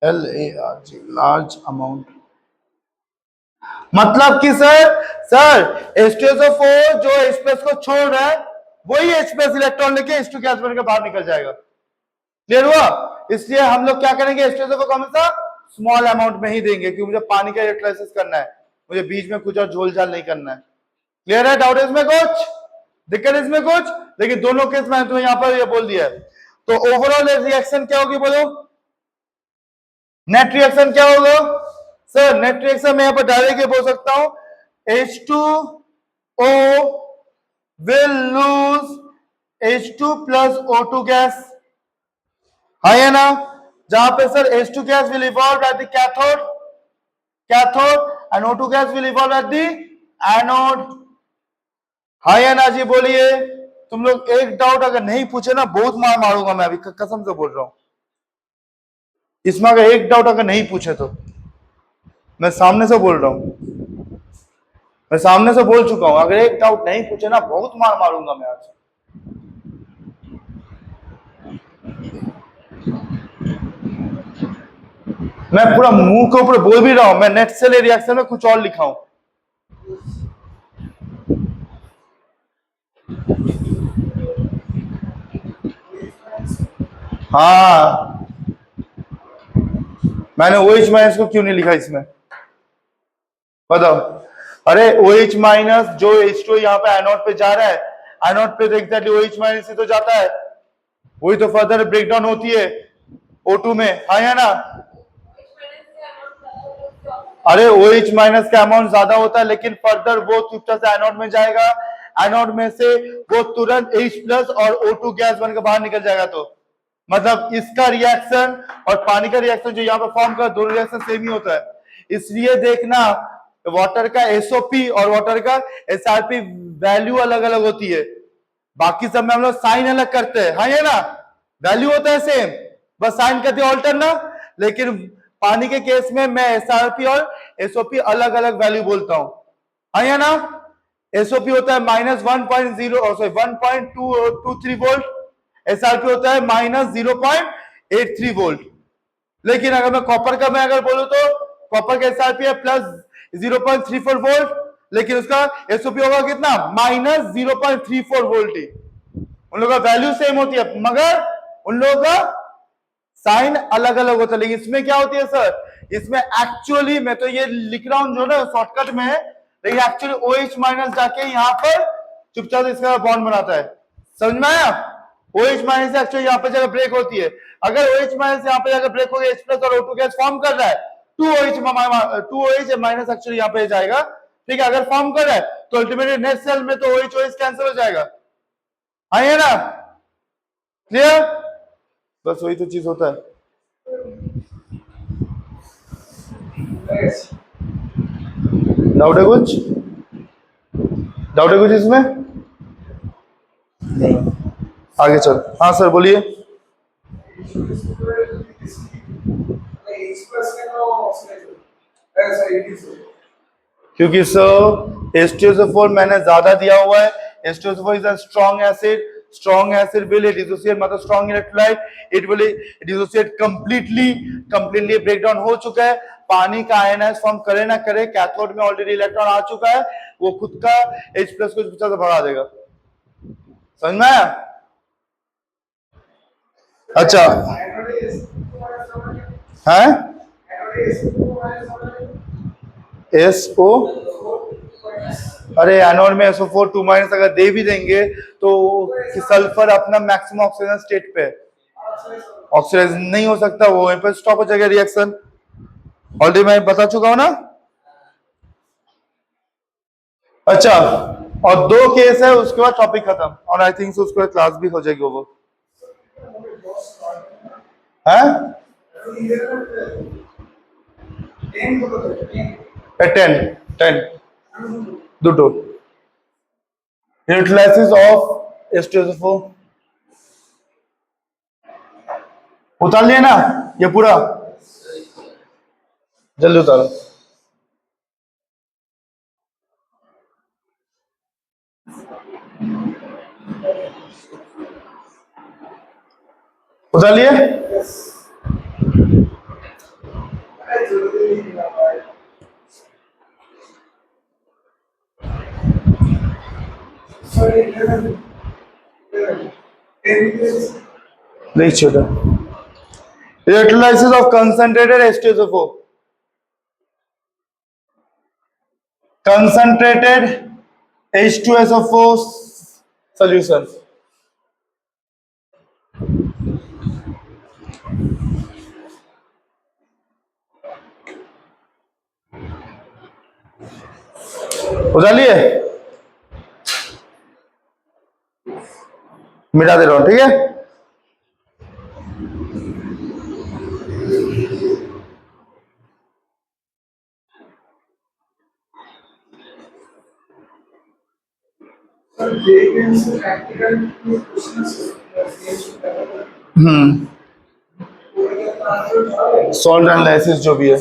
LARG, large amount, मतलब कि सर H2SO4 जो H प्लस को छोड़ रहा है वही H प्लस इलेक्ट्रॉन लेके H2 गैस बनकर बाहर निकल जाएगा। क्लियर हुआ? इसलिए हम लोग क्या करेंगे? H2SO4 को हमेशा स्मॉल अमाउंट में ही देंगे, क्योंकि मुझे पानी का इलेक्ट्रोलाइसिस करना है, मुझे बीच में कुछ और झोल झाल नहीं करना है। क्लियर है? डाउट इसमें कुछ दिक्कत, इसमें कुछ? लेकिन दोनों केस में तुम्हें यहां पर ये बोल दिया है। तो ओवरऑल रिएक्शन क्या होगी बोलो? नेट रिएक्शन क्या होगा सर? नेट रिएक्शन मैं यहां पर डायरेक्ट बोल सकता हूं, H2O will lose H2 plus O2 gas, हाँ या ना? जहां पे sir H2 gas will evolve at the cathode and O2 gas will evolve at the anode, हाँ या ना जी? बोलिए। तुम लोग एक डाउट अगर नहीं पूछे ना, बहुत मार मारूंगा मैं, अभी कसम से बोल रहा हूं। इसमें अगर एक डाउट अगर नहीं पूछे तो मैं सामने से बोल रहा हूं, मैं सामने से बोल चुका हूं, अगर एक डाउट नहीं पूछे ना, बहुत मार मारूंगा मैं आज। मैं पूरा मुंह के ऊपर बोल भी रहा हूं, मैं नेट सेल रिएक्शन में कुछ और लिखा हूं। हाँ, मैंने OH माइनस को क्यों नहीं लिखा इसमें, बताओ? अरे OH माइनस जो H2 यहाँ पे एनोड पे जा रहा है, एनोड पे तो एग्जैक्टली OH माइनस ही तो जाता है, वही तो फर्दर ब्रेकडाउन होती है O2 में, हाँ या ना? अरे OH माइनस का अमाउंट ज्यादा होता है, लेकिन फर्दर वो चुपचाप से एनोड में जाएगा, एनोड में से वो तुरंत H प्लस और O2 गैस बनकर बाहर निकल जाएगा। तो मतलब इसका रिएक्शन और पानी का रिएक्शन जो यहाँ पे फॉर्म कर, दोनों रिएक्शन सेम ही होता है। इसलिए देखना, वाटर का SOP और वाटर का SRP वैल्यू अलग अलग होती है। बाकी सब में हम लोग साइन अलग करते हैं, हाँ ये ना? वैल्यू होता है सेम, बस साइन करते हैं ऑल्टर ना। लेकिन पानी के केस में मैं SRP और SOP अलग अलग वैल्यू बोलता हूं, हाँ या ना? SOP होता है -1.223 वोल्ट, SRP होता है -0.83 वोल्ट। लेकिन अगर मैं कॉपर का मैं अगर बोलूं तो कॉपर का SRP है +0.34 वोल्ट, लेकिन उसका SOP होगा कितना? -0.34 वोल्ट ही। उन लोगों का वैल्यू सेम होती है, मगर उन लोगों का साइन अलग अलग होता है। लेकिन इसमें क्या होती है सर? इसमें एक्चुअली मैं तो ये लिख रहा हूं जो ना शॉर्टकट में है, लेकिन एक्चुअली OH माइनस जाके यहाँ पर चुपचाप इसका बॉन्ड बनाता है। समझ में आया? OH माइनस एक्चुअली यहाँ पे जगह ब्रेक होती है, अगर OH माइनस यहाँ पे जगह ब्रेक हो गया, H प्लस और O2 गैस फॉर्म कर रहा है, 2OH माइनस एक्चुअली यहाँ पे जाएगा, ठीक है, अगर फॉर्म कर रहा है तो अल्टीमेटली नेक्स्ट सेल में तो OH कैंसिल हो जाएगा, आइए ना, क्लियर? बस वही तो चीज होता है। डाउट है कुछ? डाउट है कुछ इसमें? नहीं, आगे चल। हाँ सर बोलिए। क्योंकि सर H2SO4 मैंने ज्यादा दिया हुआ है, H2SO4 is a strong acid, strong acid will dissociate, मतलब strong electrolyte, it will dissociate completely break down हो चुका है, पानी का आयनाइज फॉर्म करे ना करे, कैथोड में ऑलरेडी इलेक्ट्रॉन आ चुका है, वो खुद का H प्लस को से भगा देगा, समझ में आया? अच्छा है SO, अरे एनोड में SO4 2 माइनस अगर दे भी देंगे तो सल्फर अपना मैक्सिमम ऑक्सीजन स्टेट पे ऑक्सीडाइज नहीं हो सकता, वो वहीं पर स्टॉप हो जाएगा रिएक्शन, ऑलरेडी मैं बता चुका हूं ना। अच्छा, और 2 केस है, उसके बाद टॉपिक खत्म, और आई थिंक उसके बाद क्लास भी हो जाएगी वो है 10 দুটো यूटिलाइसिस ऑफ H2SO4 उतार लिया ना, ये पूरा जल्दी उतारो। उतार लिए? नहीं छोटा electrolysis of concentrated H2SO4, concentrated H2SO4 solution, उतार लिए? मिटा दे रहा हूं, ठीक है? सॉल्ट एनालिसिस जो भी है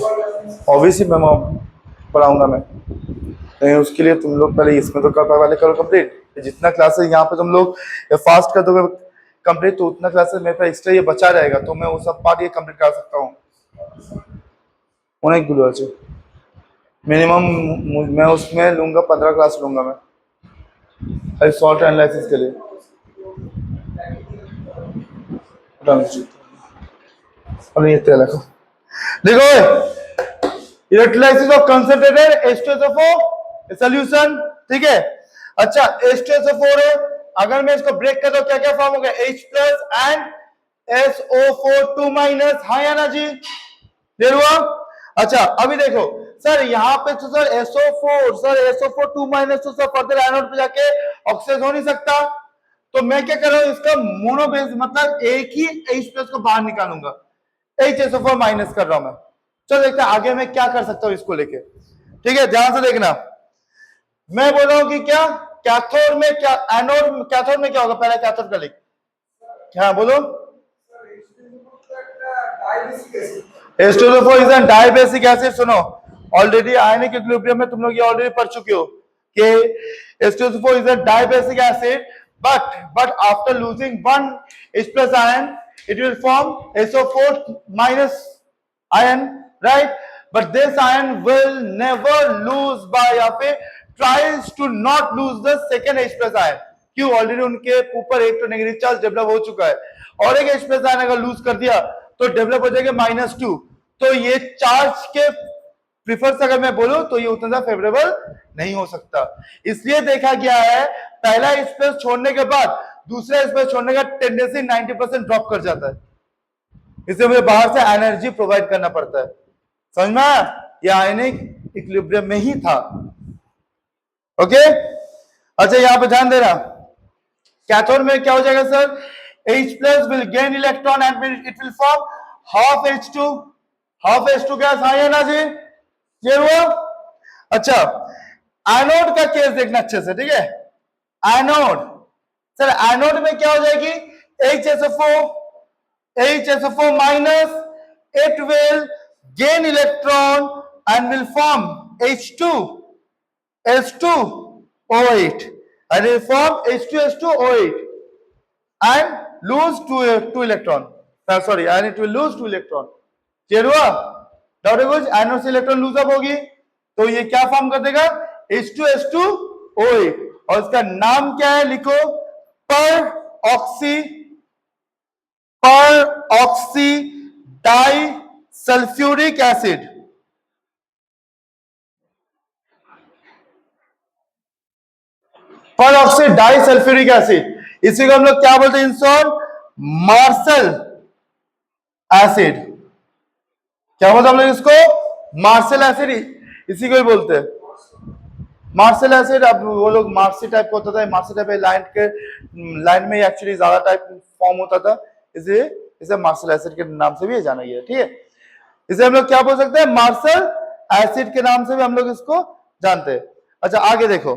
ऑब्वियसली मैं पढ़ाऊंगा मैं, नहीं उसके लिए तुम लोग पहले इसमें तो पहले करो कंप्लीट, जितना क्लासेस यहाँ पे तुम लोग फास्ट कर दोगे कंप्लीट तो उतना क्लासेस मेरे पास एक्स्ट्रा ये बचा रहेगा, तो मैं वो सब पार्ट ये कंप्लीट कर सकता हूँ। অনেকগুলো আছে मिनिमम, मैं उसमें लूंगा 15 क्लास लूंगा मैं सॉल्ट एनालिसिस के लिए। और ये तेल देखो, देखो electrolysis of concentrated H2SO4 solution, ठीक है? अच्छा H2SO4 है, अगर मैं इसको ब्रेक कर दूं क्या क्या फॉर्म हो गया, H plus and SO4 2 minus, हाँ या ना जी, क्लियर हुआ? अच्छा अभी देखो सर यहाँ पे तो सर SO4 2 माइनस तो सर फर्दर एनोड पे जाके ऑक्सीडाइज हो नहीं सकता, तो मैं क्या कर रहा हूँ, इसका मोनोबेस मतलब एक ही H प्लस को बाहर निकालूंगा, HSO4 माइनस कर रहा हूं मैं। चलो देखते हैं आगे मैं क्या कर सकता हूं इसको लेके, ठीक है? ध्यान से देखना, मैं बोल रहा हूं कि क्या कैथोड में क्या एनोड, कैथोड में क्या होगा, पहले कैथोड का लिख, हाँ बोलो। H2SO4 is an dibasic acid, सुनो ऑलरेडी आयनिक इक्विलिब्रियम में तुम लोग ये ऑलरेडी पढ़ चुके हो कि H2SO4 is an dibasic acid, but after losing one H plus ion it will form SO4 minus ion, right? But this ion will never lose by या फिर tries to not lose the second H plus ion, क्यों? Already उनके ऊपर एक तो negative charge develop हो चुका है, और एक H plus ion अगर लूज कर दिया तो डेवलप हो जाएगा -2, तो ये चार्ज के प्रीफर अगर मैं बोलूं तो ये उतना फेवरेबल नहीं हो सकता, इसलिए देखा गया है पहला H प्लस छोड़ने के बाद दूसरा स्पेस छोड़ने का टेंडेंसी 90% ड्रॉप कर जाता है, इसलिए मुझे बाहर से एनर्जी प्रोवाइड करना पड़ता है। समझ में आया? ये आयनिक इक्विलिब्रियम में ही था। ओके, अच्छा यहां पे ध्यान देना, कैथोड में क्या हो जाएगा sir? H plus will gain electron and it will form half H2। Half H2 gas, हाँ या ना जी? क्लियर हुआ? अच्छा, एनोड का केस देखना अच्छे से, ठीक है? एनोड, सर एनोड में क्या हो जाएगी? HSO4 minus, it will gain electron and will form H2 S2O8 and will form H2S2O8 and lose two electron. Sorry, and it will lose 2 electron. Clear हुआ? डाउट है कुछ? एनोड से electron lose up होगी तो ये क्या form कर देगा? H2S2O8 और इसका नाम क्या है? लिखो, पर ऑक्सी डाई सल्फ्यूरिक एसिड। पर ऑक्सी डाई सल्फ्यूरिक एसिड, इसी को हम लोग क्या बोलते हैं इन शॉर्ट? Martial acid. क्या बोलते हैं हम लोग इसको? मार्शल एसिड, इसी को ही बोलते हैं मार्शल एसिड। अब वो लोग मार्सी टाइप का होता था, मार्सी टाइप लाइन में एक्चुअली ज्यादा टाइप फॉर्म होता था, इसलिए इसे मार्शल एसिड के नाम से भी जाना गया। ठीक है, इसे हम लोग क्या बोल सकते हैं? मार्शल एसिड के नाम से भी हम लोग इसको जानते हैं। अच्छा आगे देखो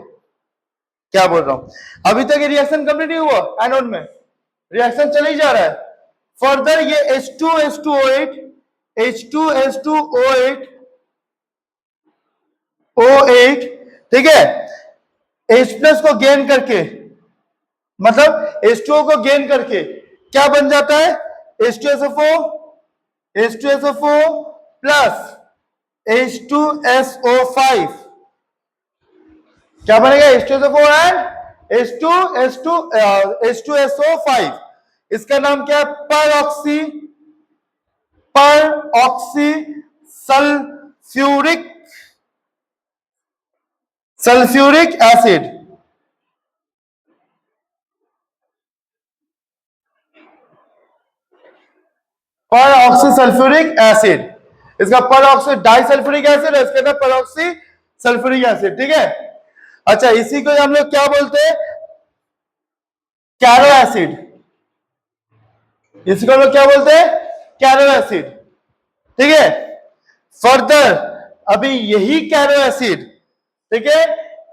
क्या बोल रहा हूं। अभी तक ये रिएक्शन कंप्लीट नहीं हुआ, एनोड में रिएक्शन चल ही जा रहा है। फर्दर ये H2S2O8 O8 ठीक है, H प्लस को गेन करके, मतलब H2O को गेन करके क्या बन जाता है? H2SO4 प्लस H2SO5 क्या बनेगा? H2SO4 and H2SO5। इसका नाम क्या है? पर ऑक्सी सल्फ्यूरिक एसिड। पर ऑक्सी सल्फ्यूरिक एसिड, इसका पर ऑक्सी डाई सल्फ्यूरिक एसिड है, इसके अंदर पर ऑक्सी सल्फ्यूरिक एसिड। ठीक है, अच्छा इसी को हम लोग क्या बोलते हैं? Caro acid. इसी को हम लोग क्या बोलते हैं? Caro acid. ठीक है, फर्दर अभी यही कैरो एसिड, ठीक है,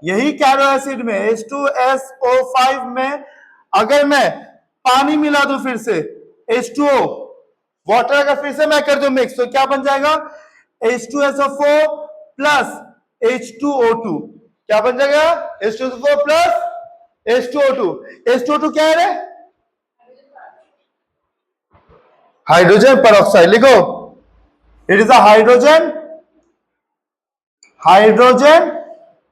यही कैरो एसिड में H2SO5 में अगर मैं पानी मिला दूं फिर से H2O, वाटर अगर फिर से मैं कर दूं मिक्स, तो क्या बन जाएगा? H2SO4 plus H2O2। क्या बन जाएगा? H2SO4 plus H2O2। H2O2 क्या है? Hydrogen peroxide. लिखो, it is a hydrogen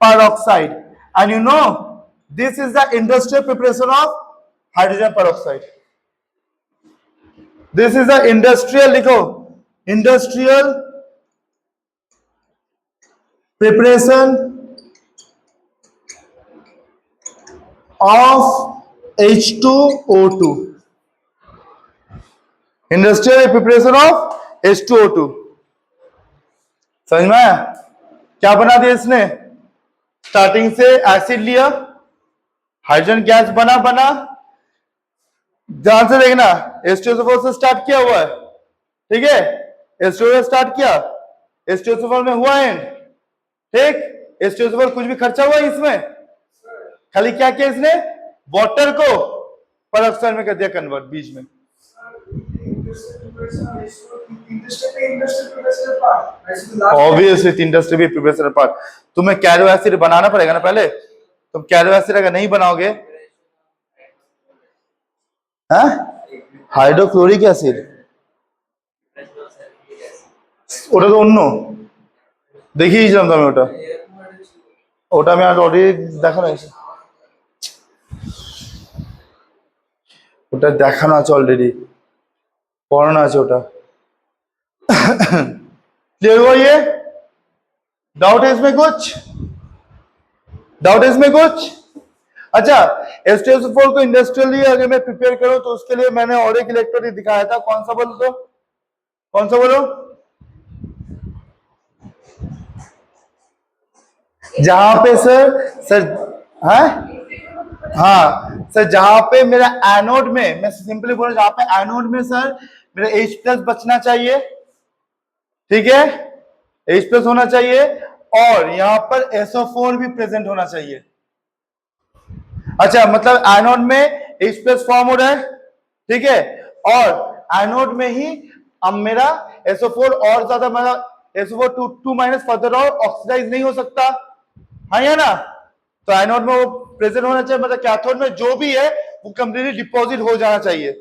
peroxide, and you know this is the industrial preparation of hydrogen peroxide. This is the industrial, लिखो, industrial preparation of H2O2। Industrial preparation of H2O2। समझ में आया? क्या बना दिया इसने? स्टार्टिंग से एसिड लिया, हाइड्रोजन गैस बना, ध्यान से देखना, H2SO4 से स्टार्ट किया हुआ है, ठीक है, H2O स्टार्ट किया, H2SO4 में हुआ एंड, ठीक, H2SO4 कुछ भी खर्चा हुआ इसमें? खाली क्या किया इसने? वाटर को पेरोक्साइड में कर दिया कन्वर्ट बीच में। ऑब्वियसली इंडस्ट्री भी प्रिपरेशन पार्ट। तुम्हें कैरो एसिड बनाना पड़ेगा ना पहले, तुम कैरो एसिड अगर नहीं बनाओगे, हाइड्रोक्लोरिक एसिड, ওটা তো অন্য দেখিয়েছিলাম তো আমি, ওটা আমি অলরেডি দেখানো আছে, ওটা দেখানো আছে অলরেডি, পড়ানো আছে ওটা। क्लियर हुआ ये? डाउट है इसमें कुछ? अच्छा H2SO4 को इंडस्ट्रियली अगर मैं प्रिपेयर करूं तो उसके लिए मैंने और एक इलेक्ट्रोड दिखाया था, कौन सा बोलो तो, कौन सा बोलो, जहां पे सर हाँ सर, जहां पे मेरा एनोड में, मैं सिंपली बोल रहा हूं, जहां पे एनोड में सर मेरा H+ बचना चाहिए, ठीक है, H+ होना चाहिए, और यहां पर SO4 भी प्रेजेंट होना चाहिए। अच्छा, मतलब एनोड में H+ फॉर्म हो रहा है, ठीक है, और एनोड में ही अब मेरा SO4 और ज्यादा, मतलब SO4 2 फर्दर और ऑक्सीडाइज नहीं हो सकता, हाँ या ना, तो एनोड में वो प्रेजेंट होना चाहिए, मतलब कैथोड में जो भी है वो कंप्लीटली डिपॉजिट हो जाना चाहिए।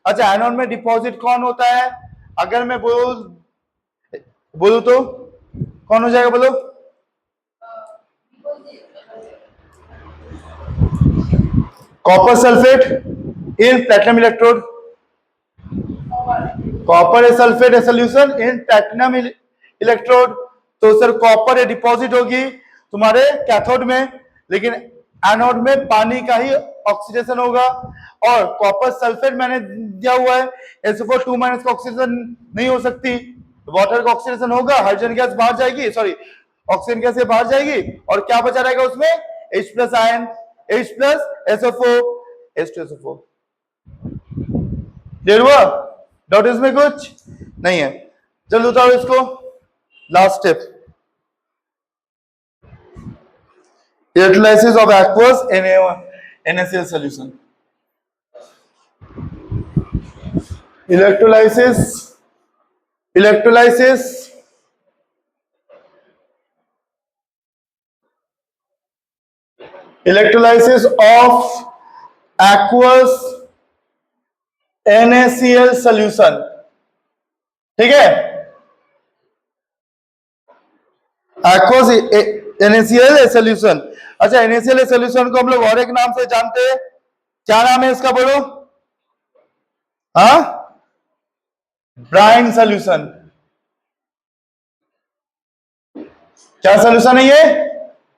अच्छा, एनोड में डिपॉजिट कौन होता है, अगर मैं बोलू तो कौन हो जाएगा, बोलो, copper sulphate in platinum electrode, copper sulphate a solution in platinum electrode, तो सर कॉपर डिपॉजिट होगी तुम्हारे कैथोड में, लेकिन एनोड में पानी का ही ऑक्सीडेशन होगा, और कॉपर सल्फेट मैंने दिया हुआ है, SO4 2 का ऑक्सीडेशन नहीं हो सकती, वाटर का ऑक्सीडेशन होगा, हाइड्रोजन गैस बाहर जाएगी, सॉरी ऑक्सीजन गैस बाहर जाएगी, और क्या बचा रहेगा उसमें, H+ ion, H+ SO4 H2SO4। Clear हुआ, डाउट इसमें कुछ नहीं है, चलो उतारो इसको, last step, electrolysis of aqueous NaCl solution, electrolysis of aqueous NaCl solution, ठीक है, aqueous NaCl solution। अच्छा, NaCl solution को हम लोग और एक नाम से जानते हैं, क्या नाम है इसका, बोलो, हाँ, ब्राइन सोल्यूशन, क्या सोल्यूशन है ये,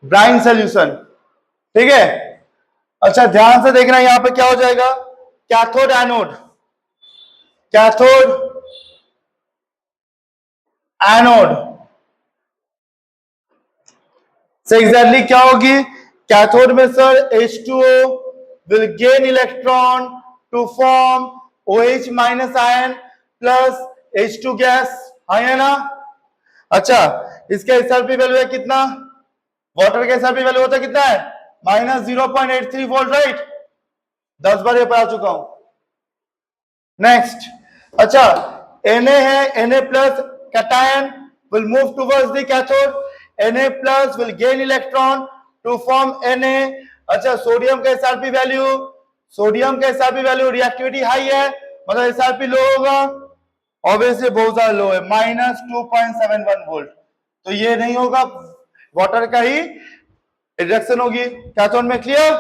ब्राइन सोल्यूशन, ठीक है। अच्छा, ध्यान से देखना, यहां पे क्या हो जाएगा, कैथोड एनोड, कैथोड एनोड से एग्जैक्टली क्या होगी, कैथोड में sir H2O will gain electron to form OH minus ion plus H2 gas, हाँ है ना। अच्छा, इसका एसआरपी वैल्यू है कितना, वाटर का एसआरपी वैल्यू होता है कितना है, -0.83 वोल्ट, राइट, 10 बार ये पढ़ा चुका हूं। नेक्स्ट, अच्छा Na है, Na plus cation will move towards the cathode, Na plus will gain electron to form Na। अच्छा, सोडियम का एसआरपी वैल्यू, सोडियम का एसआरपी वैल्यू, रिएक्टिविटी हाई है मतलब एसआरपी लो होगा, ऑब्वियसली बहुत ज्यादा लो है, -2.71 वोल्ट, तो ये नहीं होगा, वाटर का ही रिडक्शन होगी कैथोड में। क्लियर,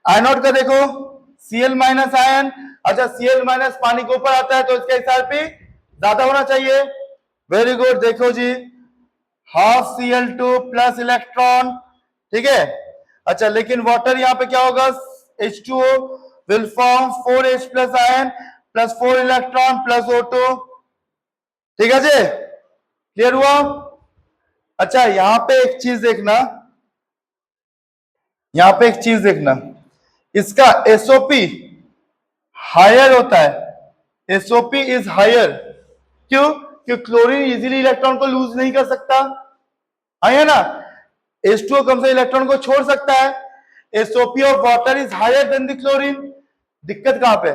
एनोड का देखो, Cl माइनस आयन, अच्छा Cl माइनस पानी के ऊपर आता है तो इसका एसआरपी ज्यादा होना चाहिए, वेरी गुड, देखो जी, हाफ Cl2 प्लस इलेक्ट्रॉन, ठीक है। अच्छा, लेकिन वाटर यहाँ पे क्या होगा, H2O will form 4H plus ion plus 4 electron plus O2, ठीक है जी, क्लियर हुआ। अच्छा, यहां पे एक चीज देखना, यहां पे एक चीज देखना, इसका एसओपी हायर होता है, एसओपी इज हायर, क्यों, क्योंकि क्लोरीन इजीली इलेक्ट्रॉन को लूज नहीं कर सकता, है ना, H2O कम से इलेक्ट्रॉन को छोड़ सकता है, SOP of water is higher than the chlorine. दिक्कत कहां पे,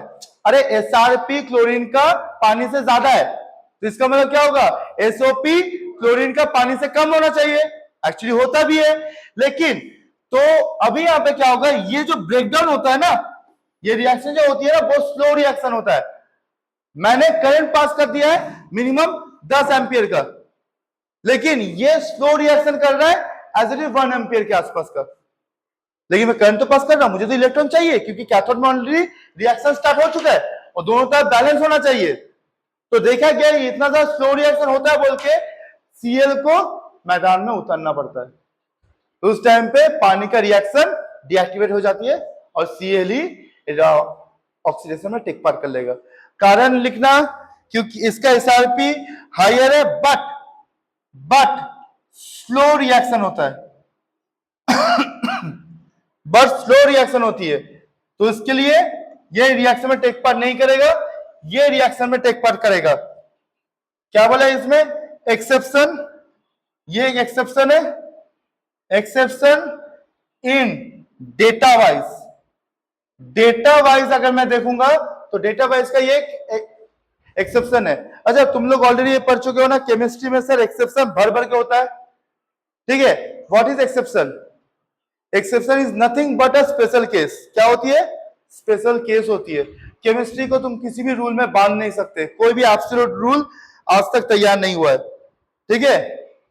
अरे एसआरपी क्लोरीन का पानी से ज्यादा है, तो इसका मतलब क्या होगा, एसओपी क्लोरीन का पानी से कम होना चाहिए, एक्चुअली होता भी है, लेकिन तो अभी यहां पे क्या होगा, ये जो ब्रेकडाउन होता है ना, ये रिएक्शन जो होती है ना, बहुत स्लो रिएक्शन होता है। मैंने करंट पास कर दिया है मिनिमम 10 एम्पियर का, लेकिन ये स्लो रिएक्शन कर रहा है एज इट इज 1 एम्पियर के आसपास का, लेकिन मैं करंट तो पास कर रहा हूं, मुझे तो इलेक्ट्रॉन चाहिए, क्योंकि कैथोड में ऑलरेडी रिएक्शन स्टार्ट हो चुका है और दोनों तरफ बैलेंस होना चाहिए। तो देखा गया इतना ज्यादा स्लो रिएक्शन होता है बोल के Cl को मैदान में उतारना पड़ता है, तो उस टाइम पे पानी का रिएक्शन डीएक्टिवेट हो जाती है और Cl ही ऑक्सीडेशन में टेक पार्ट कर लेगा। कारण लिखना, क्योंकि इसका एसआरपी हायर है बट स्लो रिएक्शन होता है, बट स्लो रिएक्शन होती है, तो इसके लिए ये रिएक्शन में टेक पार्ट नहीं करेगा, ये रिएक्शन में टेक पार्ट करेगा। क्या बोला इसमें? एक्सेप्शन, ये एक एक्सेप्शन है, exception in data wise. Data wise अगर मैं देखूंगा तो डेटा वाइज का ये एक्सेप्शन है। अच्छा, तुम लोग ऑलरेडी ये पढ़ चुके हो ना केमिस्ट्री में सर, एक्सेप्शन भर भर के होता है, ठीक है। What is exception? Exception is nothing but a special case. क्या होती है? स्पेशल केस होती है। केमिस्ट्री को तुम किसी भी रूल में बांध नहीं सकते, कोई भी एब्सोल्यूट रूल आज तक तैयार नहीं हुआ है, ठीक है।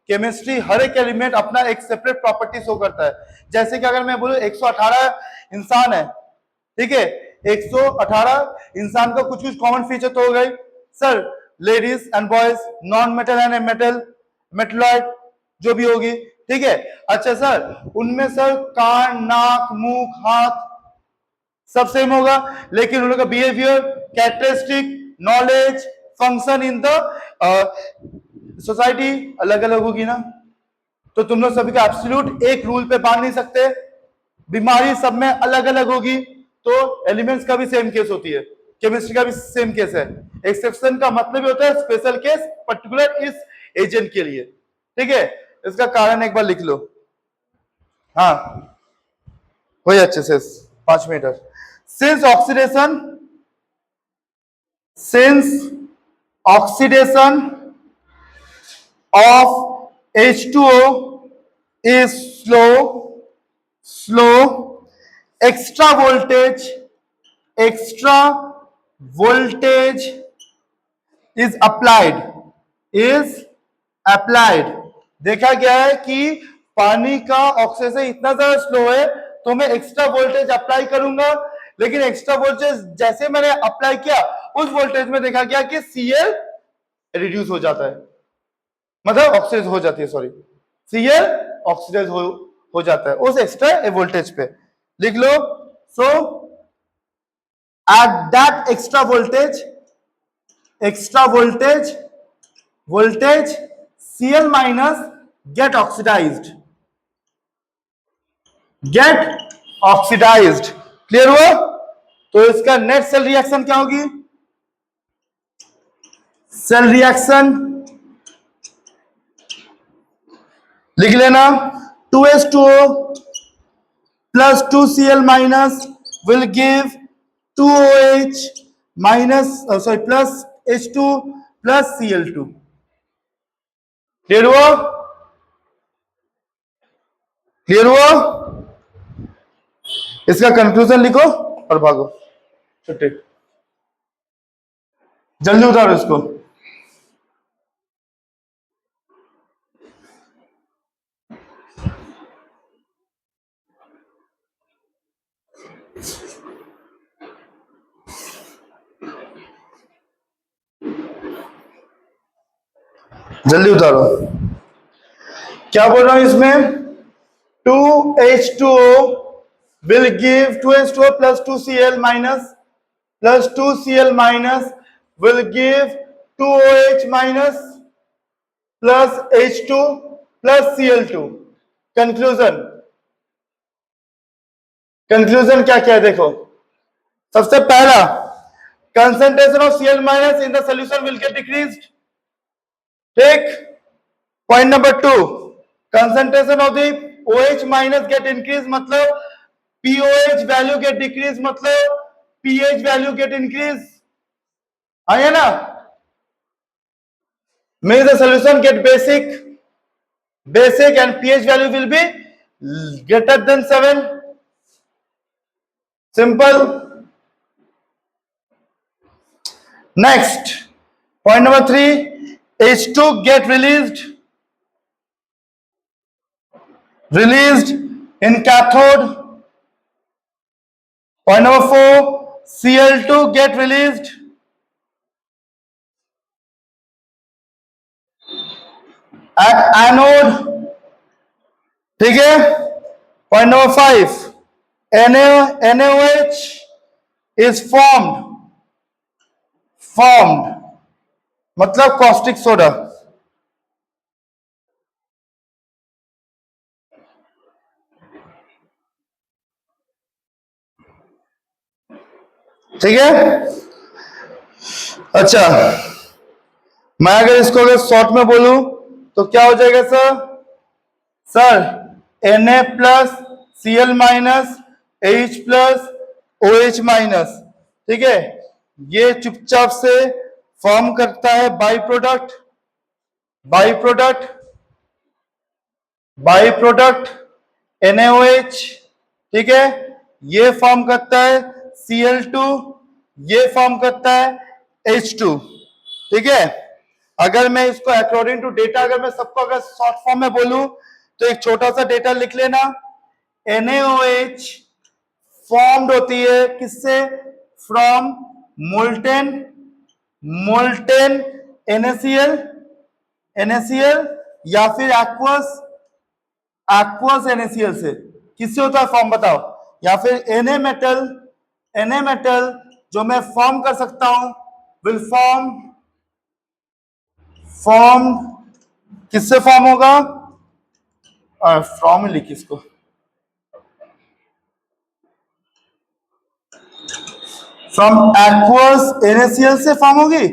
केमिस्ट्री हर एक एलिमेंट अपना एक सेपरेट प्रॉपर्टी शो करता है। जैसे कि अगर मैं बोलूं 118 इंसान है, ठीक है, 118 इंसान का कुछ कुछ कॉमन फीचर तो हो गई sir, ladies and boys, non metal and metal, metalloid जो भी होगी, ठीक है। अच्छा सर, उनमें सर कान, नाक, मुंह, हाथ सब सेम होगा, लेकिन उन लोगों का behaviour, characteristic, knowledge, function in the society अलग अलग होगी ना। तो तुम लोग सभी का एब्सोल्यूट एक रूल पे बांध नहीं सकते, बीमारी सब में अलग अलग होगी, तो एलिमेंट्स का भी सेम केस होती है, केमिस्ट्री का भी सेम केस है। एक्सेप्शन का मतलब ही होता है स्पेशल केस, पर्टिकुलर इस एजेंट के लिए, ठीक है। इसका कारण एक बार लिख लो, हाँ वही अच्छे से 5 metre. Since oxidation of H2O is slow, extra voltage is applied। देखा गया है कि पानी का ऑक्सीडेशन इतना ज्यादा स्लो है तो मैं एक्स्ट्रा वोल्टेज अप्लाई करूंगा, लेकिन एक्स्ट्रा वोल्टेज जैसे मैंने अप्लाई किया उस वोल्टेज में देखा गया कि Cl रिड्यूस हो जाता है, मतलब ऑक्सीडाइज हो जाती है, सॉरी, Cl ऑक्सीडाइज हो जाता है उस एक्स्ट्रा वोल्टेज पे। लिख लो, so at that extra voltage Cl minus get oxidized. Clear हुआ? तो इसका नेट सेल रिएक्शन क्या होगी? सेल रिएक्शन लिख लेना, 2H2O plus 2Cl minus will give 2OH minus plus H2 plus Cl2। Clear हुआ? क्लियर हुआ? इसका कंक्लूजन लिखो और भागो, छुट्टी। जल्दी उतारो इसको। जल्दी उतारो। क्या बोल रहा हूं इसमें? 2H2O will give 2H2O plus 2Cl minus plus 2Cl minus will give 2OH minus plus H2 plus Cl2। Conclusion क्या क्या है देखो। सबसे पहला, concentration of Cl minus in the solution will get decreased, ठीक। Point number 2, concentration of the OH minus get increased, मतलब POH value get decreased, मतलब pH value get increased, है ना। May the solution get basic and pH value will be greater than 7। Simple। Next, point number 3, H2 get released in cathode। Point number 4, Cl2 get released at anode, ठीक है। Point number 5, NaOH is formed मतलब caustic soda. ठीक है। अच्छा, मैं अगर इसको अगर शॉर्ट में बोलूं तो क्या हो जाएगा sir Na plus Cl minus H plus OH minus. ठीक है, ये चुपचाप से फॉर्म करता है बाई प्रोडक्ट NaOH। ठीक है, ये फॉर्म करता है Cl2, ये फॉर्म करता है H2। ठीक है, अगर मैं इसको अकॉर्डिंग टू डेटा अगर मैं सबको अगर शॉर्ट फॉर्म में बोलूं तो एक छोटा सा डेटा लिख लेना। NaOH फॉर्म्ड होती है किससे? फ्रॉम मोल्टेन NaCl या फिर एक्वस NaCl से। किससे होता है फॉर्म बताओ? या फिर Na मेटल जो मैं फॉर्म कर सकता हूं विल फॉर्म किससे फॉर्म होगा? फ्रॉम लिखी इसको, फ्रॉम एक्वस NaCl से फॉर्म होगी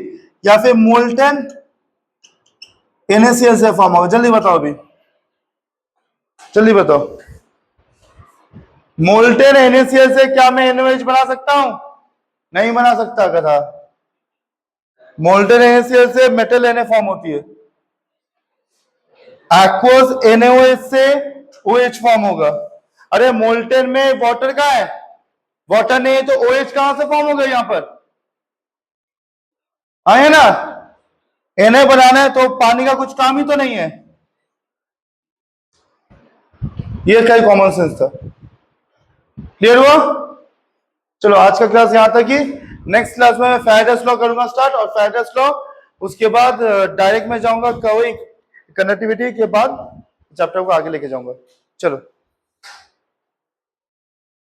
या फिर मोल्टेन NaCl से फॉर्म होगा? जल्दी बताओ, अभी जल्दी बताओ। मोल्टेन NaCl से क्या मैं NaOH बना सकता हूं? नहीं बना सकता। कथा मोल्टेन NaCl से मेटल Na फॉर्म होती है, एक्वस NaOH से OH फॉर्म होगा। अरे मोल्टेन में वाटर कहाँ है? वाटर नहीं है तो OH कहां से फॉर्म होगा? यहां पर आए ना, Na बनाना है तो पानी का कुछ काम ही तो नहीं है। ये क्या कॉमन सेंस था। क्लियर हुआ? चलो आज का क्लास यहां तक ही। नेक्स्ट क्लास में मैं फैराडेस लॉ करूंगा स्टार्ट, और फैराडेस लॉ उसके बाद डायरेक्ट में जाऊंगा कन्डक्टिविटी के बाद चैप्टर को आगे लेके जाऊंगा। चलो।